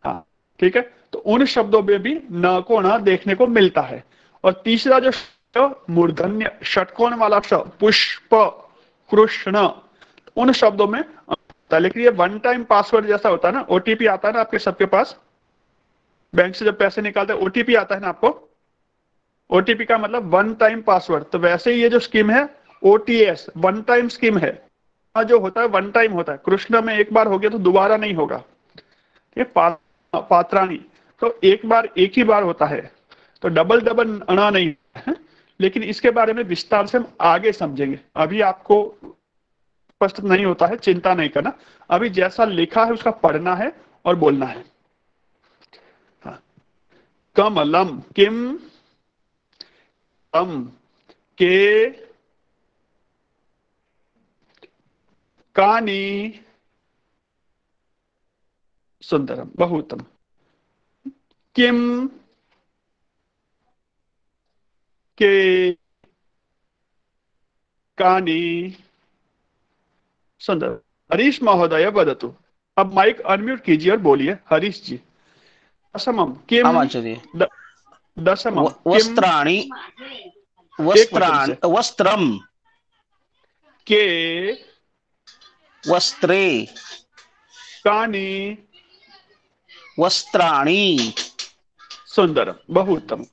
हाँ, ठीक है, तो उन शब्दों में भी न को न देखने को मिलता है। और तीसरा जो मूर्धन्य षटकोण वाला शब्द, पुष्प, कृष्ण, उन शब्दों में, लेकिन ये वन टाइम पासवर्ड जैसा होता है ना, ओटीपी आता है ना आपके सबके पास, बैंक से जब पैसे निकालते हैं ओटीपी आता है ना आपको, ओटीपी का मतलब वन टाइम पासवर्ड। तो वैसे ही ये जो स्कीम है ओटीएस, वन टाइम स्कीम है, जो होता है वन टाइम होता है। कृष्ण में एक बार हो गया तो दोबारा नहीं होगा। ये पात्राणी तो एक बार, एक ही बार होता है, तो डबल डबल अणा नहीं है। लेकिन इसके बारे में विस्तार से हम आगे समझेंगे, अभी आपको स्पष्ट नहीं होता है, चिंता नहीं करना। अभी जैसा लिखा है उसका पढ़ना है और बोलना है। हाँ, कमलम, किम, कम, के, कानी, सुंदरम, बहुतम, किम, के, कानी, सुंदर। हरीश महोदय वदतु। अब माइक अनम्यूट कीजिए और बोलिए, हरीश जी। दशमम किम, दशमम वस्त्राणि, वस्त्राणि, वस्त्रम, के वस्त्रे, कानी, वस्त्राणि, सुंदरम, बहुत उत्तम।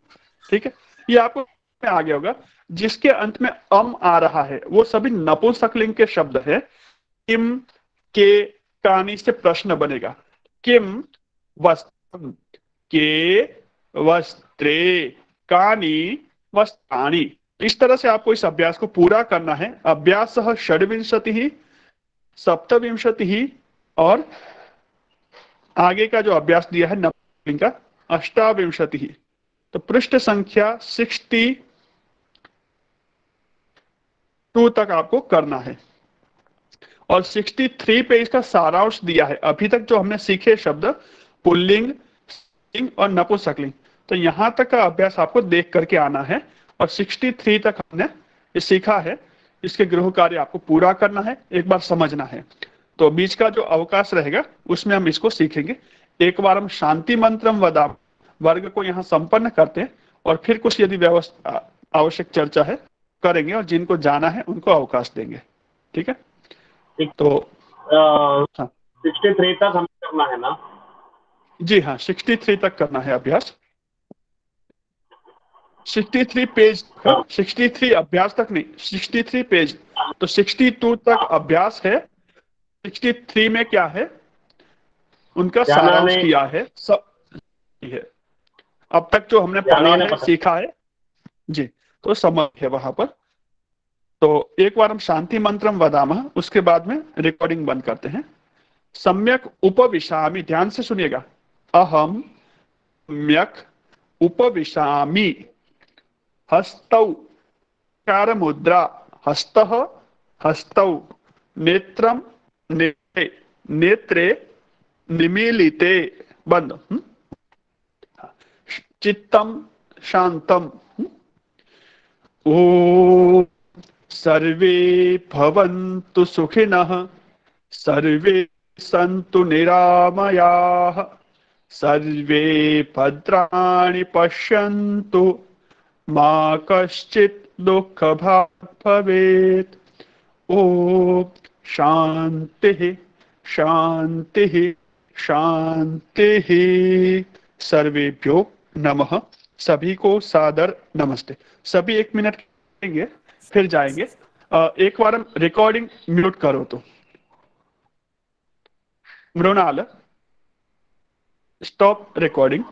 ठीक है, ये आपको आ गया होगा। जिसके अंत में अम आ रहा है वो सभी नपुंसकलिंग के शब्द है। किम, के, कानी से प्रश्न बनेगा। किम वस्त्रम, के वस्त्रे, कानी वस्त्राणि। इस तरह से आपको इस अभ्यास को पूरा करना है। अभ्यास षड्विंशति, सप्तविंशति और आगे का जो अभ्यास दिया है नपुंसकलिंग का अष्टाविंशति। तो पृष्ठ संख्या 60 62 तक आपको करना है। और 63 पे इसका सारांश दिया है। अभी तक जो हमने सीखे शब्द पुल्लिंग, स्त्रीलिंग और नपुंसकलिंग, तो यहाँ तक का अभ्यास आपको देख करके आना है। और 63 तक हमने ये सीखा है, इसके गृह कार्य आपको पूरा करना है, एक बार समझना है। तो बीच का जो अवकाश रहेगा उसमें हम इसको सीखेंगे। एक बार हम शांति मंत्रम वदाम वर्ग को यहाँ संपन्न करते हैं और फिर कुछ यदि व्यवस्था आवश्यक चर्चा है करेंगे, और जिनको जाना है उनको अवकाश देंगे। ठीक है, तो 63 तक हमें करना है ना? जी हाँ, 63 तक करना है अभ्यास। 63 पेज, 63 अभ्यास तक नहीं, 63 पेज। तो 62 तक अभ्यास है, 63 में क्या है उनका सारांश किया है सब है। अब तक जो हमने पढ़ा है, सीखा है जी, तो समझ है वहां पर। तो एक बार हम शांति मंत्रम वदामः, उसके बाद में रिकॉर्डिंग बंद करते हैं। सम्यक उपविशामि, ध्यान से सुनिएगा। अहम सम्यक उपविशामि, हस्तौ कार मुद्रा, हस्तः हस्तौ, नेत्रम नेत्रे, नेत्रे निमीलिते, बंद। चित्तम शांतम। ओम सर्वे भवन्तु सुखिनः, सर्वे सन्तु निरामयाः, सर्वे भद्राणि पश्यन्तु, मा कश्चित् दुःखभाग् भवेत्। ओम शांतिः शांतिः शांतिः। सर्वेभ्यो नमः। सभी को सादर नमस्ते। सभी 1 मिनट करेंगे फिर जाएंगे। एक बार हम रिकॉर्डिंग म्यूट करो तो। Mrinal, stop recording.